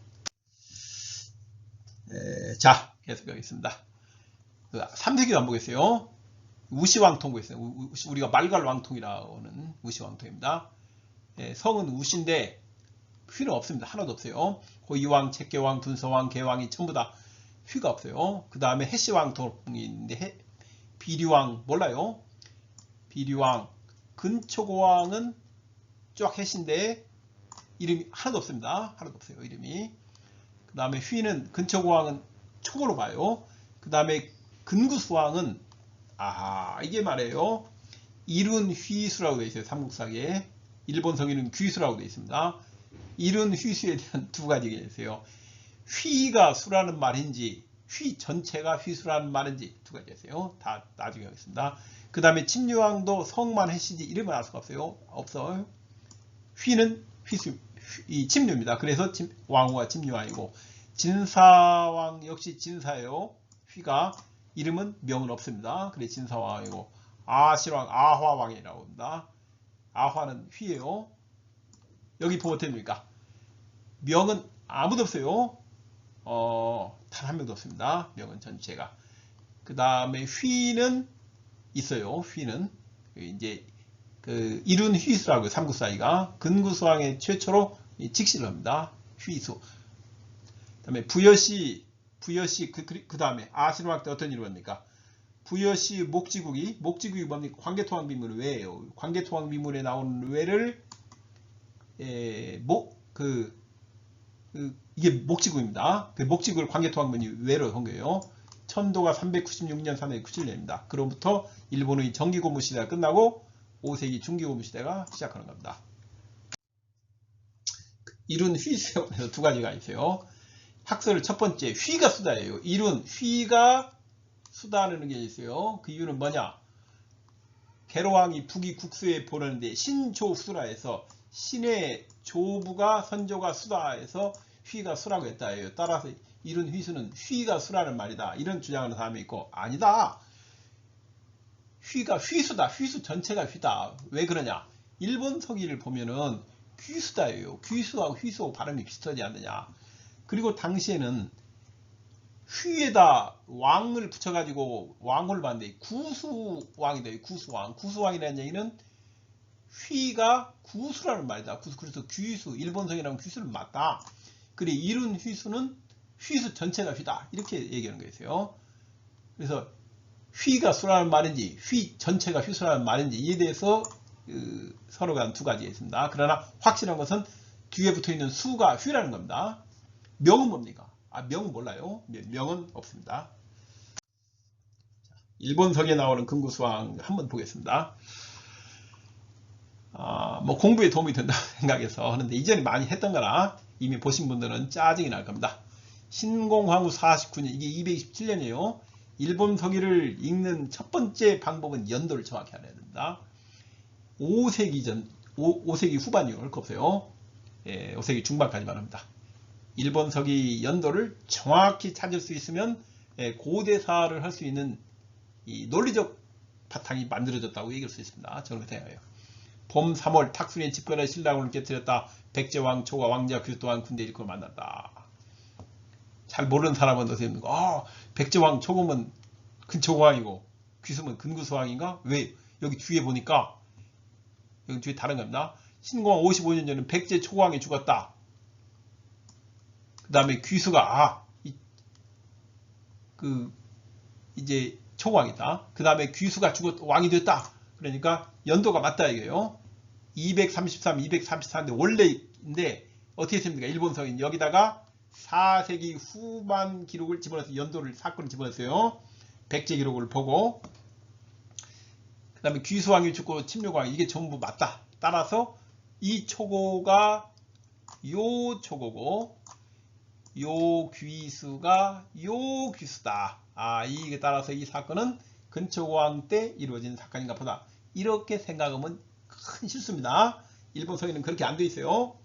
자, 계속하겠습니다. 3세기도 안 보겠어요. 우시왕통고 있어요. 우리가 말갈 왕통이라고 하는 우시왕통입니다. 성은 우시인데 휘는 없습니다. 하나도 없어요. 고이왕, 책계왕, 분서왕, 계왕이 전부 다 휘가 없어요. 그 다음에 해시왕통이 있는데 비류왕 몰라요. 비류왕, 근초고왕은 쫙 해시인데 이름이 하나도 없습니다. 하나도 없어요. 이름이. 그 다음에 휘는 근초고왕은 초고로 봐요. 그 다음에 근구수왕은 이게 말이에요. 일운 휘수라고 되어 있어요. 삼국사기에. 일본 성인은 귀수라고 되어 있습니다. 일운 휘수에 대한 두 가지가 있어요. 휘가 수라는 말인지 휘 전체가 휘수라는 말인지 두 가지가 있어요. 다 나중에 하겠습니다. 그 다음에 침류왕도 성만 해시지 이름을 알 수가 없어요. 휘는 휘수, 이 침류입니다. 그래서 왕후가 침류왕이고 진사왕 역시 진사예요. 휘가 이름은 명은 없습니다. 그래 진사왕이고 아실왕 아화왕이라고 합니다. 아화는 휘예요. 여기 보면 됩니까? 명은 아무도 없어요. 단 한 명도 없습니다. 명은 전체가. 그 다음에 휘는 있어요. 휘는 이제 그 이룬 휘수라고요. 삼국사기가 근구수왕의 최초로 직시를 합니다. 휘수. 그다음에 부여시 그 다음에 아실왕 때 어떤 일을 합니까? 부여시 목지국이 뭡니까? 광개토왕비문 외예요. 광개토왕비문에 나오는 외를 이게 목지국입니다. 그 목지국을 광개토왕비문이 외로 한 거예요. 천도가 396년 397년입니다. 그로부터 일본의 정기고무 시대가 끝나고 5세기 중기고무 시대가 시작하는 겁니다. 이룬 휘수에 관해서 두 가지가 있어요. 학설을 첫 번째 휘가 수다예요. 이룬 휘가 수다라는 게 있어요. 그 이유는 뭐냐? 계로왕이 북이 국수에 보내는데 신조수라해서 신의 조부가 선조가 수다해서 휘가 수라고 했다예요. 따라서 이룬 휘수는 휘가 수라는 말이다. 이런 주장하는 사람이 있고 아니다. 휘가 휘수다. 휘수 전체가 휘다. 왜 그러냐? 일본 서기를 보면은 귀수다예요. 귀수하고 휘수하고 발음이 비슷하지 않느냐? 그리고 당시에는 휘에다 왕을 붙여가지고 왕을 봤는데 구수왕이 돼요. 구수왕. 구수왕이라는 얘기는 휘가 구수라는 말이다. 그래서 귀수, 일본성이라는 귀수는 맞다. 그래 이룬 휘수는 휘수 전체가 휘다. 이렇게 얘기하는 거였어요. 그래서 휘가 수라는 말인지 휘 전체가 휘수라는 말인지 이에 대해서 서로가 두 가지가 있습니다. 그러나 확실한 것은 뒤에 붙어있는 수가 휘라는 겁니다. 명은 뭡니까? 명은 몰라요. 명은 없습니다. 일본석에 나오는 근구수왕 한번 보겠습니다. 뭐 공부에 도움이 된다고 생각해서 하는데 이전에 많이 했던 거라 이미 보신 분들은 짜증이 날 겁니다. 신공황후 49년 이게 227년이에요. 일본 서기를 읽는 첫 번째 방법은 연도를 정확히 알아야 됩니다. 5세기 후반이요. 할 거 없어요. 5세기 중반까지만 합니다. 일본 서기 연도를 정확히 찾을 수 있으면 고대사를 할 수 있는 이 논리적 바탕이 만들어졌다고 얘기할 수 있습니다. 저는 그렇게 생각해요. 봄 3월 탁순이 집권해 신라군을 깨뜨렸다. 백제왕 초가 왕자 규 또한 군대 일꾼을 만났다. 잘 모르는 사람은 어떻게 됩니까? 백제왕 초금은 근초고왕이고 귀수면 근구수왕인가? 왜? 여기 뒤에 보니까 여기 뒤에 다른 겁니다. 신공왕 55년 전에 백제 초고왕이 죽었다. 그 다음에 귀수가 이제 초고왕이다. 그 다음에 귀수가 왕이 됐다. 그러니까 연도가 맞다 이거예요. 233, 234인데 원래인데 어떻게 했습니까? 일본 서인 여기다가 4세기 후반 기록을 집어넣어서 연도를 사건을 집어넣었어요. 백제 기록을 보고 그 다음에 귀수왕이 죽고 침략왕 이게 전부 맞다. 따라서 이 초고가 요 초고고 요 귀수가 요 귀수다. 이게 따라서 이 사건은 근초고왕 때 이루어진 사건인가 보다. 이렇게 생각하면 큰 실수입니다. 일본 서기는 그렇게 안 돼 있어요.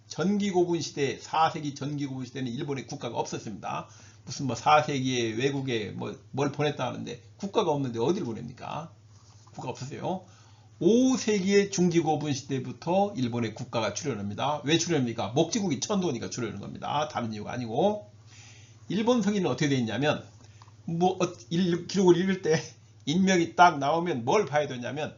전기고분 시대 4세기 전기고분 시대는 일본에 국가가 없었습니다. 무슨 뭐 4세기에 외국에 뭘 보냈다 하는데 국가가 없는데 어디를 보냅니까? 국가가 없었어요. 5세기의 중기고분 시대부터 일본의 국가가 출현합니다. 왜 출현합니까? 목지국이 천도니까 출현하는 겁니다. 다른 이유가 아니고. 일본 서기는 어떻게 되어 있냐면 기록을 읽을 때 인명이 딱 나오면 뭘 봐야 되냐면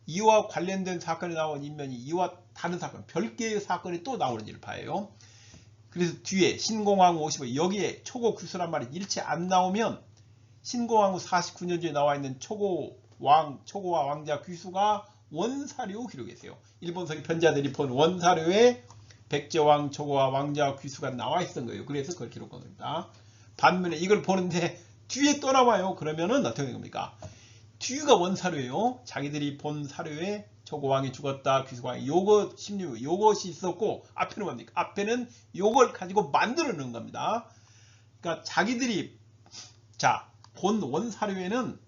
이와 관련된 사건이 나온 인명이 이와 다른 사건, 별개의 사건이 또 나오는지를 봐요. 그래서 뒤에 신공왕후 55 여기에 초고 귀수란 말이 일체 안 나오면 신공왕후 49년도에 나와 있는 초고와 왕자 귀수가 원사료 기록했어요. 일본 서기 편자들이 본 원사료에 백제왕 초고와 왕자 귀수가 나와 있었던 거예요. 그래서 그걸 기록한 겁니다. 반면에 이걸 보는데 뒤에 또 나와요. 그러면은 어떻게 된 겁니까? 뒤가 원사료예요. 자기들이 본 사료에 초고왕이 죽었다, 귀수왕이 요것 16 요것이 있었고 앞에는 뭡니까? 앞에는 요걸 가지고 만들어 놓은 겁니다. 그러니까 자기들이 본 원사료에는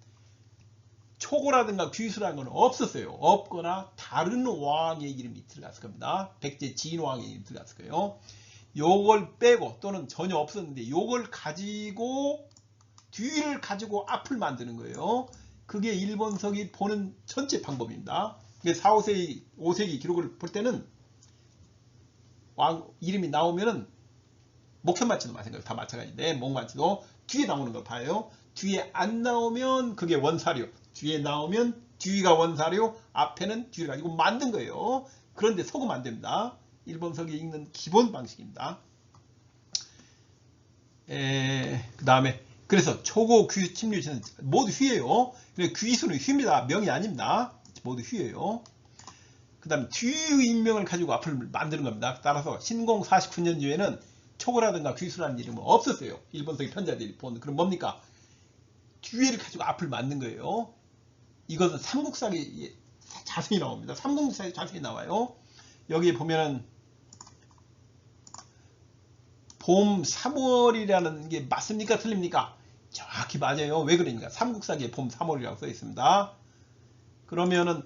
초고라든가 귀수라는 건 없었어요. 없거나 다른 왕의 이름이 들어갔을 겁니다. 백제 진왕의 이름이 들어갔을 거예요. 요걸 빼고 또는 전혀 없었는데 요걸 가지고 뒤를 가지고 앞을 만드는 거예요. 그게 일본 서기 보는 전체 방법입니다. 4, 5세기 기록을 볼 때는 왕 이름이 나오면은 목현마치도 마찬가지로 다 마찬가지인데 목마치도 뒤에 나오는 거 봐요. 뒤에 안 나오면 그게 원사료, 뒤에 나오면 뒤가 원사료, 앞에는 뒤를 가지고 만든 거예요. 그런데 속으면 안 됩니다. 일본 서기 읽는 기본 방식입니다. 그 다음에 그래서 초고, 귀, 침류시는 모두 휘예요. 귀수는 휘입니다. 명이 아닙니다. 모두 휘예요. 그 다음에 뒤의 인명을 가지고 앞을 만드는 겁니다. 따라서 신공 49년도에는 초고라든가 귀수라는 이름은 없었어요. 일본 서기 편자들이 본. 그럼 뭡니까? 뒤를 가지고 앞을 만든 거예요. 이것은 삼국사기에 자세히 나옵니다. 삼국사기에 자세히 나와요. 여기 보면은 봄 3월이라는 게 맞습니까? 틀립니까? 정확히 맞아요. 왜 그러니까? 삼국사기에 봄 3월이라고 써 있습니다. 그러면은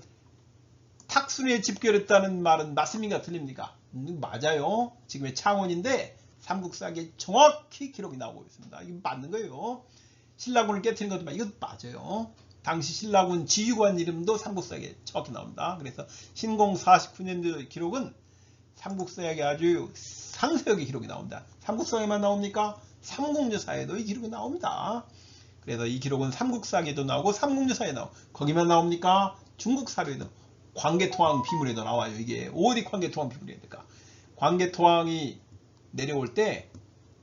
탁순에 집결했다는 말은 맞습니까? 틀립니까? 맞아요. 지금의 창원인데 삼국사기에 정확히 기록이 나오고 있습니다. 이게 맞는 거예요. 신라군을 깨트린 것도 이것도 맞아요. 당시 신라군 지휘관 이름도 삼국사기에 정확히 나옵니다. 그래서 신공 49년도 기록은 삼국사기에 아주 상세하게 기록이 나옵니다. 삼국사기에만 나옵니까? 삼국유사에도 이 기록이 나옵니다. 그래서 이 기록은 삼국사기에도 나오고 삼국유사에 나오고 거기만 나옵니까? 중국사료에도 광개토왕 비물에도 나와요. 이게 어디 광개토왕 비물이 됩니까? 광개토왕이 내려올 때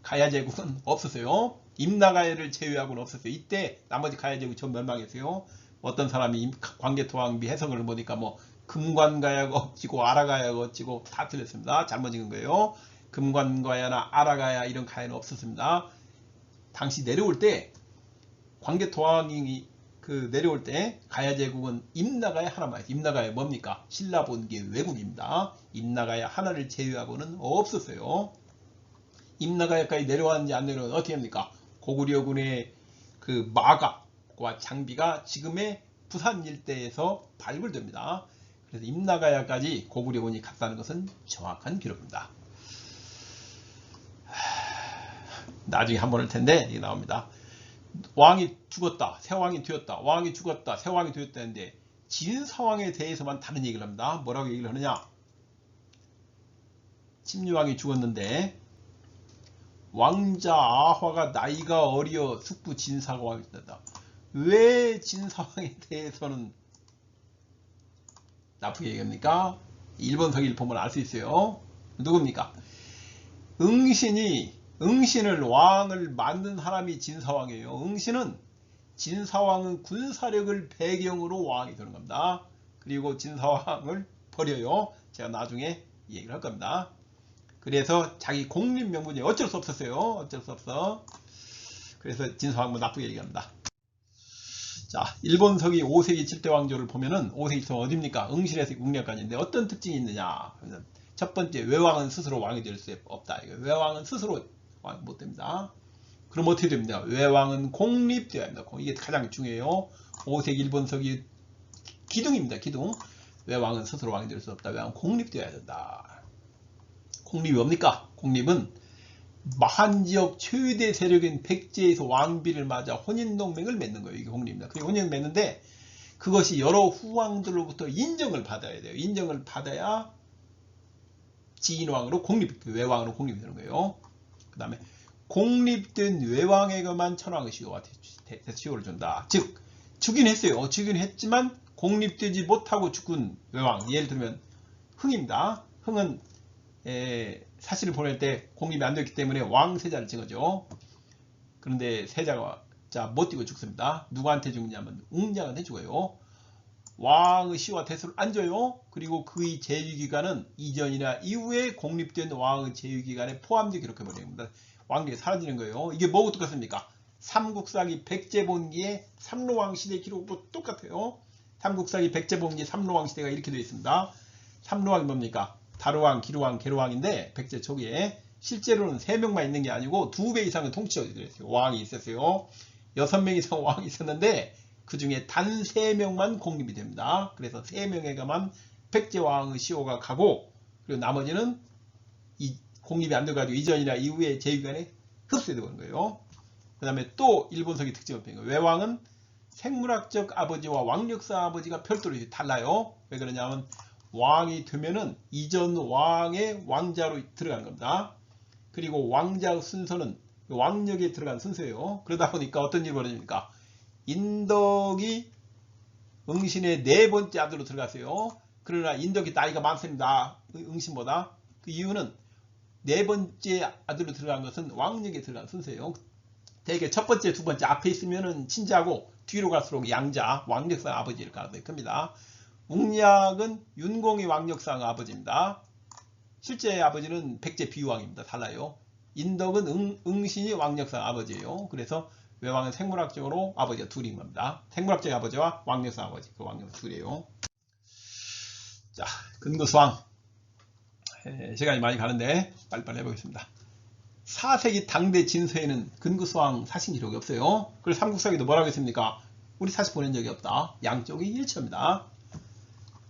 가야제국은 없었어요. 임나가야를 제외하고는 없었어요. 이때 나머지 가야제국이 전 멸망했어요. 어떤 사람이 광개토왕 비 해석을 보니까 금관가야가 어찌고 아라가야가 어찌고 다 틀렸습니다. 잘못 읽은 거예요. 금관가야나 아라가야 이런 가야는 없었습니다. 당시 내려올 때 광개토왕이 내려올 때 가야제국은 임나가야 하나만 있어요. 임나가야 뭡니까? 신라 본계 외국입니다. 임나가야 하나를 제외하고는 없었어요. 임나가야까지 내려왔는지 안 내려왔는지 어떻게 합니까? 고구려군의 마각과 장비가 지금의 부산 일대에서 발굴됩니다. 그래서 임나가야까지 고구려군이 갔다는 것은 정확한 기록입니다. 나중에 한번 할 텐데 이게 나옵니다. 왕이 죽었다, 새 왕이 되었다, 왕이 죽었다, 새 왕이 되었다 했는데 진사왕에 대해서만 다른 얘기를 합니다. 뭐라고 얘기를 하느냐? 침류왕이 죽었는데 왕자 아화가 나이가 어려 숙부 진사가 왕이 됐다. 왜 진사왕에 대해서는 나쁘게 얘기합니까? 1번 서기를 보면 알 수 있어요. 누굽니까? 응신을 왕을 만든 사람이 진사왕이에요. 진사왕은 군사력을 배경으로 왕이 되는 겁니다. 그리고 진사왕을 버려요. 제가 나중에 얘기를 할 겁니다. 그래서 자기 공립명분이 어쩔 수 없었어요. 어쩔 수 없어. 그래서 진사왕은 나쁘게 얘기합니다. 자, 일본 서기 5세기 7대 왕조를 보면은 5세기 7대 어디입니까? 응실에서 응략관인데 어떤 특징이 있느냐? 첫 번째, 외왕은 스스로 왕이 될 수 없다. 외왕은 스스로 왕이 못 됩니다. 그럼 어떻게 됩니다? 외왕은 공립되어야 합니다. 이게 가장 중요해요. 5세기 일본 서기 기둥입니다. 기둥. 외왕은 스스로 왕이 될 수 없다. 외왕은 공립되어야 된다. 공립이 뭡니까? 공립은 한지역 최대 세력인 백제에서 왕비를 맞아 혼인동맹을 맺는 거예요. 이게 공립입니다. 그리고 혼인을 맺는데 그것이 여러 후왕들로부터 인정을 받아야 돼요. 인정을 받아야 지인왕으로 외왕으로 공립이 되는 거예요. 그 다음에 공립된 외왕에게만 천황의 시효와 대시효를 준다. 즉 주긴 했어요. 주긴 했지만 공립되지 못하고 죽은 외왕, 예를 들면 흥입니다. 흥은 사실을 보낼 때 공립이 안 됐기 때문에 왕세자를 찍어죠. 그런데 세자가 못 뛰고 죽습니다. 누구한테 죽느냐면 웅장한테 죽어요. 왕의 시와 대수를 안 줘요. 그리고 그의 재위기간은 이전이나 이후에 공립된 왕의 재위기간에 포함되어 기록해버립니다. 왕국이 사라지는 거예요. 이게 뭐하고 똑같습니까? 삼국사기 백제본기의 삼로왕 시대 기록과 똑같아요. 삼국사기 백제본기 삼로왕 시대가 이렇게 되어 있습니다. 삼로왕이 뭡니까? 다루왕, 기루왕, 계루왕인데 백제 초기에 실제로는 3명만 있는 게 아니고 2배 이상의 통치자들이 들어있어요. 왕이 있었어요. 6명 이상 왕이 있었는데 그 중에 단 3명만 공립이 됩니다. 그래서 3명에게만 백제왕의 시호가 가고 그리고 나머지는 공립이 안 돼가지고 이전이나 이후에 제위간에 흡수되는 거예요. 그 다음에 또 일본서기 특징을 보는 거예요. 외왕은 생물학적 아버지와 왕력사 아버지가 별도로 달라요. 왜 그러냐면 왕이 되면은 이전 왕의 왕자로 들어간 겁니다. 그리고 왕자 순서는 왕력에 들어간 순서예요. 그러다 보니까 어떤 일이 벌어집니까? 인덕이 응신의 4번째 아들로 들어갔어요. 그러나 인덕이 나이가 많습니다. 응신보다. 그 이유는 4번째 아들로 들어간 것은 왕력에 들어간 순서예요. 대개 첫 번째, 두 번째 앞에 있으면은 친자고 뒤로 갈수록 양자, 왕력상 아버지일 가능성이 큽니다. 웅략은 윤공이 왕력상 아버지입니다. 실제 아버지는 백제 비유왕입니다. 달라요. 인덕은 응신이 왕력상 아버지예요. 그래서 외왕은 생물학적으로 아버지가 둘인 겁니다. 생물학적 아버지와 왕력상 아버지, 그 왕력 둘이에요. 자, 근구수왕. 시간이 많이 가는데 빨리빨리 해보겠습니다. 4세기 당대 진서에는 근구수왕 사신 기록이 없어요. 그래서 삼국사기도 뭐라고 했습니까? 우리 사실 보낸 적이 없다. 양쪽이 일치합니다.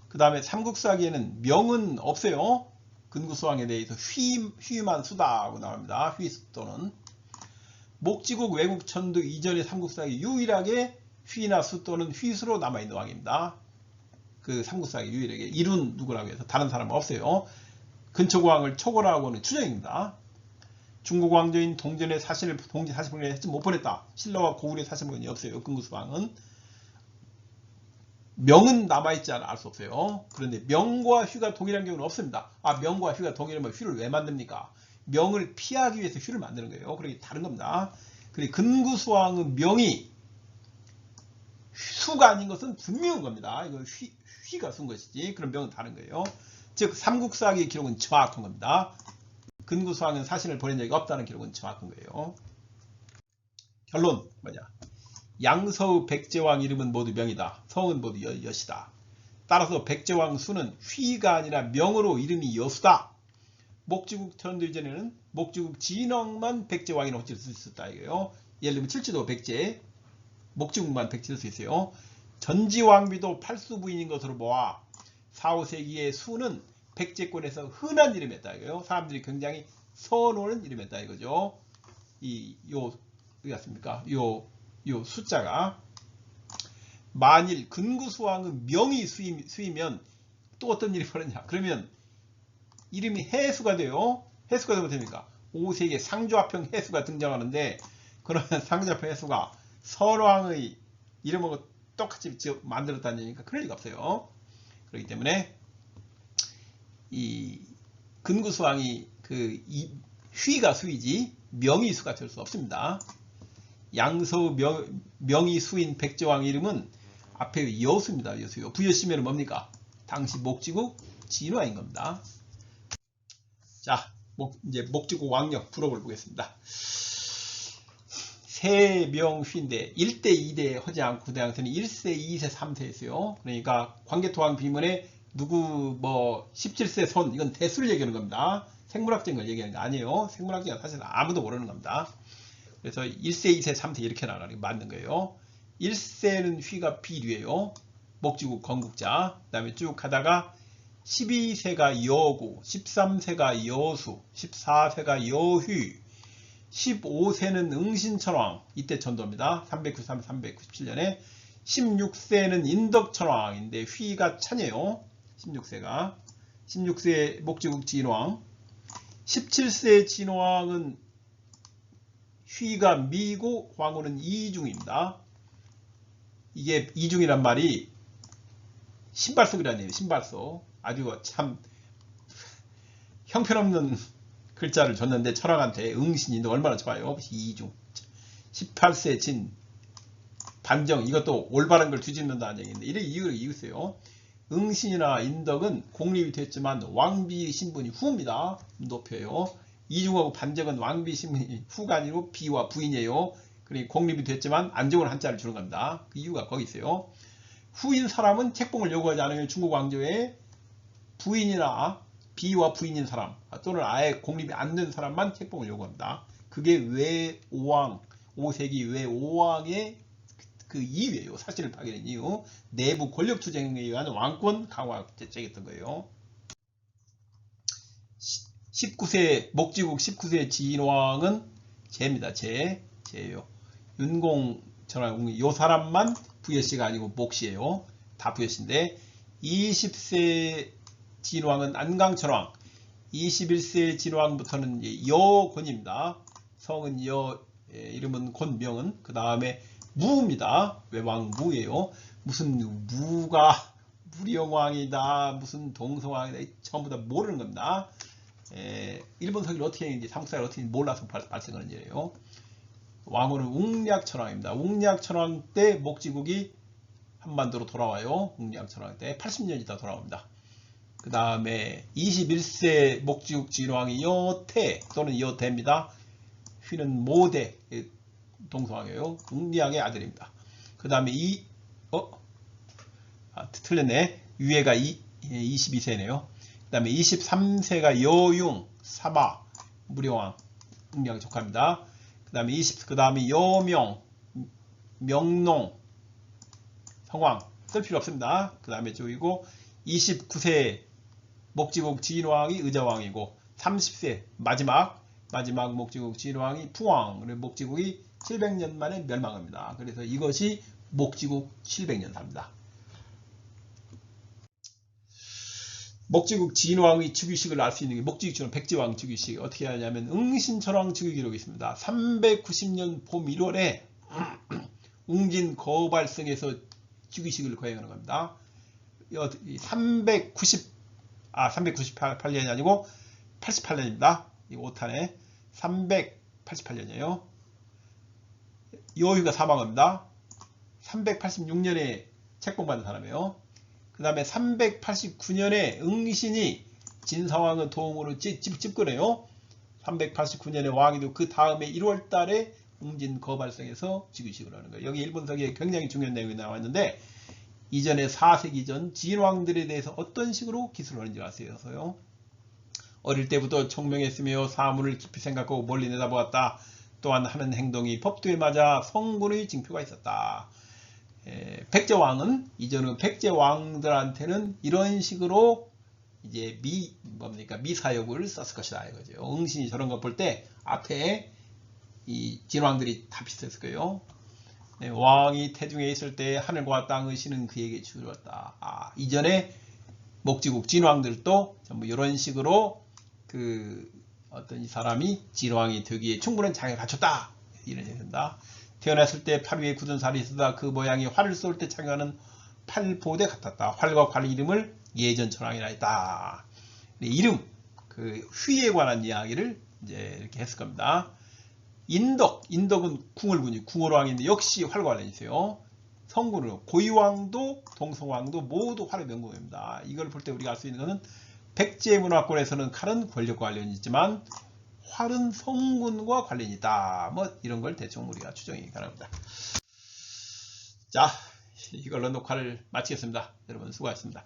그 다음에 삼국사기에는 명은 없어요. 근구수왕에 대해서 휘만 수다하고 나옵니다. 휘수도는 목지국 외국천도 이전의 삼국사기 유일하게 휘나 수도는 휘수로 남아있는 왕입니다. 그 삼국사기 유일하게 이룬 누구라고 해서 다른 사람은 없어요. 근초고왕을 초고라고는 추정입니다. 중국 왕조인 동전의 동지 사실을 했지 못 보냈다. 신라와 고구려의 사실문이 없어요. 근구수왕은 명은 남아있지 않아 알 수 없어요. 그런데 명과 휘가 동일한 경우는 없습니다. 명과 휘가 동일하면 휘를 왜 만듭니까? 명을 피하기 위해서 휘를 만드는 거예요. 그러기 다른 겁니다. 그리고 근구수왕의 명이 수가 아닌 것은 분명한 겁니다. 이거 휘가 쓴 것이지. 그런 명은 다른 거예요. 즉 삼국사기의 기록은 정확한 겁니다. 근구수왕은 사신을 보낸 적이 없다는 기록은 정확한 거예요. 결론 뭐냐? 양서의 백제왕 이름은 모두 명이다. 성은 모두 여시다. 따라서 백제왕 수는 휘가 아니라 명으로 이름이 여수다. 목지국 천도 이전에는 목지국 진왕만 백제왕이라고 칠 수 있었다 이거예요. 예를 들면 칠지도 백제, 목지국만 백제일 수 있어요. 전지왕비도 팔수 부인인 것으로 보아 4, 5세기의 수는 백제권에서 흔한 이름이었다 이거예요. 사람들이 굉장히 선호하는 이름이었다 이거죠. 어디갔습니까? 요 숫자가 만일 근구수왕의 명이 수이면 또 어떤 일이 벌어지냐? 그러면 이름이 해수가 돼요. 해수가 되면 됩니까? 5세기에 상조합형 해수가 등장하는데 그러면 상조합형 해수가 설왕의 이름하고 똑같이 만들었다는 얘기니까 그럴 리가 없어요. 그렇기 때문에 이 근구수왕이 그 휘가 수이지 명이 수가 될 수 없습니다. 양서 명이 수인 백제왕 이름은 앞에 여수입니다. 여수요. 부여시면 뭡니까? 당시 목지국 진화인 겁니다. 자, 이제 목지국 왕력 부록을 보겠습니다. 세명휘인데 1대 2대 하지 않고 그 당시에는 1세 2세 3세 했어요. 그러니까 광개토왕 비문에 누구 뭐 17세 손 이건 대수를 얘기하는 겁니다. 생물학적인 걸 얘기하는 거 아니에요. 생물학적인 사실 아무도 모르는 겁니다. 그래서 1세 2세 3세 이렇게 나가는 맞는 거예요. 1세는 휘가 비류예요. 목지국 건국자. 그 다음에 쭉 가다가 12세가 여구, 13세가 여수, 14세가 여휘, 15세는 응신천왕, 이때 전도입니다. 393, 397년에 16세는 인덕천왕인데 휘가 찬이에요. 16세 목지국 진왕, 17세 진왕은 휘가 미고 황후는 이중입니다. 이게 이중이란 말이 신발속이라는 얘기예요. 신발속. 아주 참 형편없는 글자를 줬는데 철학한테 응신인데 얼마나 좋아요. 이중. 18세 진 반정 이것도 올바른 걸 뒤집는다는 얘기인데 이래 이유를 이으세요. 응신이나 인덕은 공립이 됐지만 왕비 신분이 후입니다. 높여요. 이중하고 반정은 왕비 신분이 후가 아니고 비와 부인이에요. 그러니 공립이 됐지만 안정을 한자를 주는 겁니다. 그 이유가 거기 있어요. 후인 사람은 책봉을 요구하지 않으면 중국 왕조에 부인이나 비와 부인인 사람 또는 아예 공립이 안 된 사람만 책봉을 요구합니다. 그게 왜 5세기 왜 5왕의 그 이유예요. 사실을 파괴한 이유. 내부 권력 투쟁에 의한 왕권 강화 제책이었던 거예요. 19세 목지국 19세 진왕은 제입니다. 제예요. 윤공 전왕 요 사람만 부여씨가 아니고 목씨예요. 다 부여씨인데 20세 진왕은 안강천왕, 21세 진왕부터는 여곤입니다. 성은 여, 이름은 곤명은 그 다음에 무입니다. 외왕무예요. 무슨 무가 무령왕이다, 무슨 동성왕이다, 전부 다 모르는 겁니다. 일본 서기를 어떻게 했는지 삼국사를 어떻게 했는지 몰라서 발생하는 일이에요. 왕후는 웅략천왕입니다. 웅략천왕 때 목지국이 한반도로 돌아와요. 웅략천왕 때 80년 있다 돌아옵니다. 그 다음에 21세 목지국 진왕이 여태 또는 여대입니다. 휘는 모대 동성왕이에요. 웅리왕의 아들입니다. 그 다음에 틀렸네. 유해가 22세네요. 그 다음에 23세가 여융 사바 무령왕 웅리왕 조카입니다. 그 다음에 여명 명농 성왕 쓸 필요 없습니다. 그 다음에 쪽이고 29세 목지국 진왕이 의자왕이고 30세 마지막 목지국 진왕이 부왕. 목지국이 700년 만에 멸망합니다. 그래서 이것이 목지국 700년사입니다. 목지국 진왕의 즉위식을 알 수 있는 게 목지국처럼 백제왕 즉위식 어떻게 하냐면 응신천왕 즉위기록이 있습니다. 390년 봄 1월에 웅진 거발성에서 즉위식을 거행하는 겁니다. 398년이 아니고 88년입니다. 이 5탄에 388년이에요. 여유가 사망합니다. 386년에 책봉받은 사람이에요. 그 다음에 389년에 응신이 진사왕의 도움으로 집권해요. 389년에 왕이 되고 그 다음에 1월 달에 웅진 거발성에서 즉위식을 하는 거예요. 여기 일본서기에 굉장히 중요한 내용이 나왔는데 이전에 4세기 전 진왕들에 대해서 어떤 식으로 기술을 하는지 아세요? 어릴 때부터 총명했으며 사물을 깊이 생각하고 멀리 내다보았다. 또한 하는 행동이 법도에 맞아 성분의 징표가 있었다. 백제왕은 이전은 백제왕들한테는 이런 식으로 이제 미사역을 썼을 것이다 이거죠. 응신이 저런 거 볼 때 앞에 이 진왕들이 다 비슷했을 거예요. 왕이 태중에 있을 때 하늘과 땅의 신은 그에게 주었다. 이전에 목지국 진왕들도 전부 이런 식으로 어떤 이 사람이 진왕이 되기에 충분한 장애를 갖췄다. 이런 얘기입니다. 태어났을 때 팔 위에 굳은 살이 있었다. 그 모양이 활을 쏠 때 착용하는 팔보대 같았다. 활과 활 이름을 예전천왕이라 했다. 이름, 그 휘에 관한 이야기를 이제 이렇게 했을 겁니다. 인덕은 궁을군이 궁궐왕인데 역시 활과 관련이 있어요. 성군은 고이왕도 동성왕도 모두 활의 명궁입니다. 이걸 볼 때 우리가 알 수 있는 것은 백제문화권에서는 칼은 권력과 관련이 있지만 활은 성군과 관련이 있다. 뭐 이런 걸 대충 우리가 추정이 가능합니다. 자, 이걸로 녹화를 마치겠습니다. 여러분 수고하셨습니다.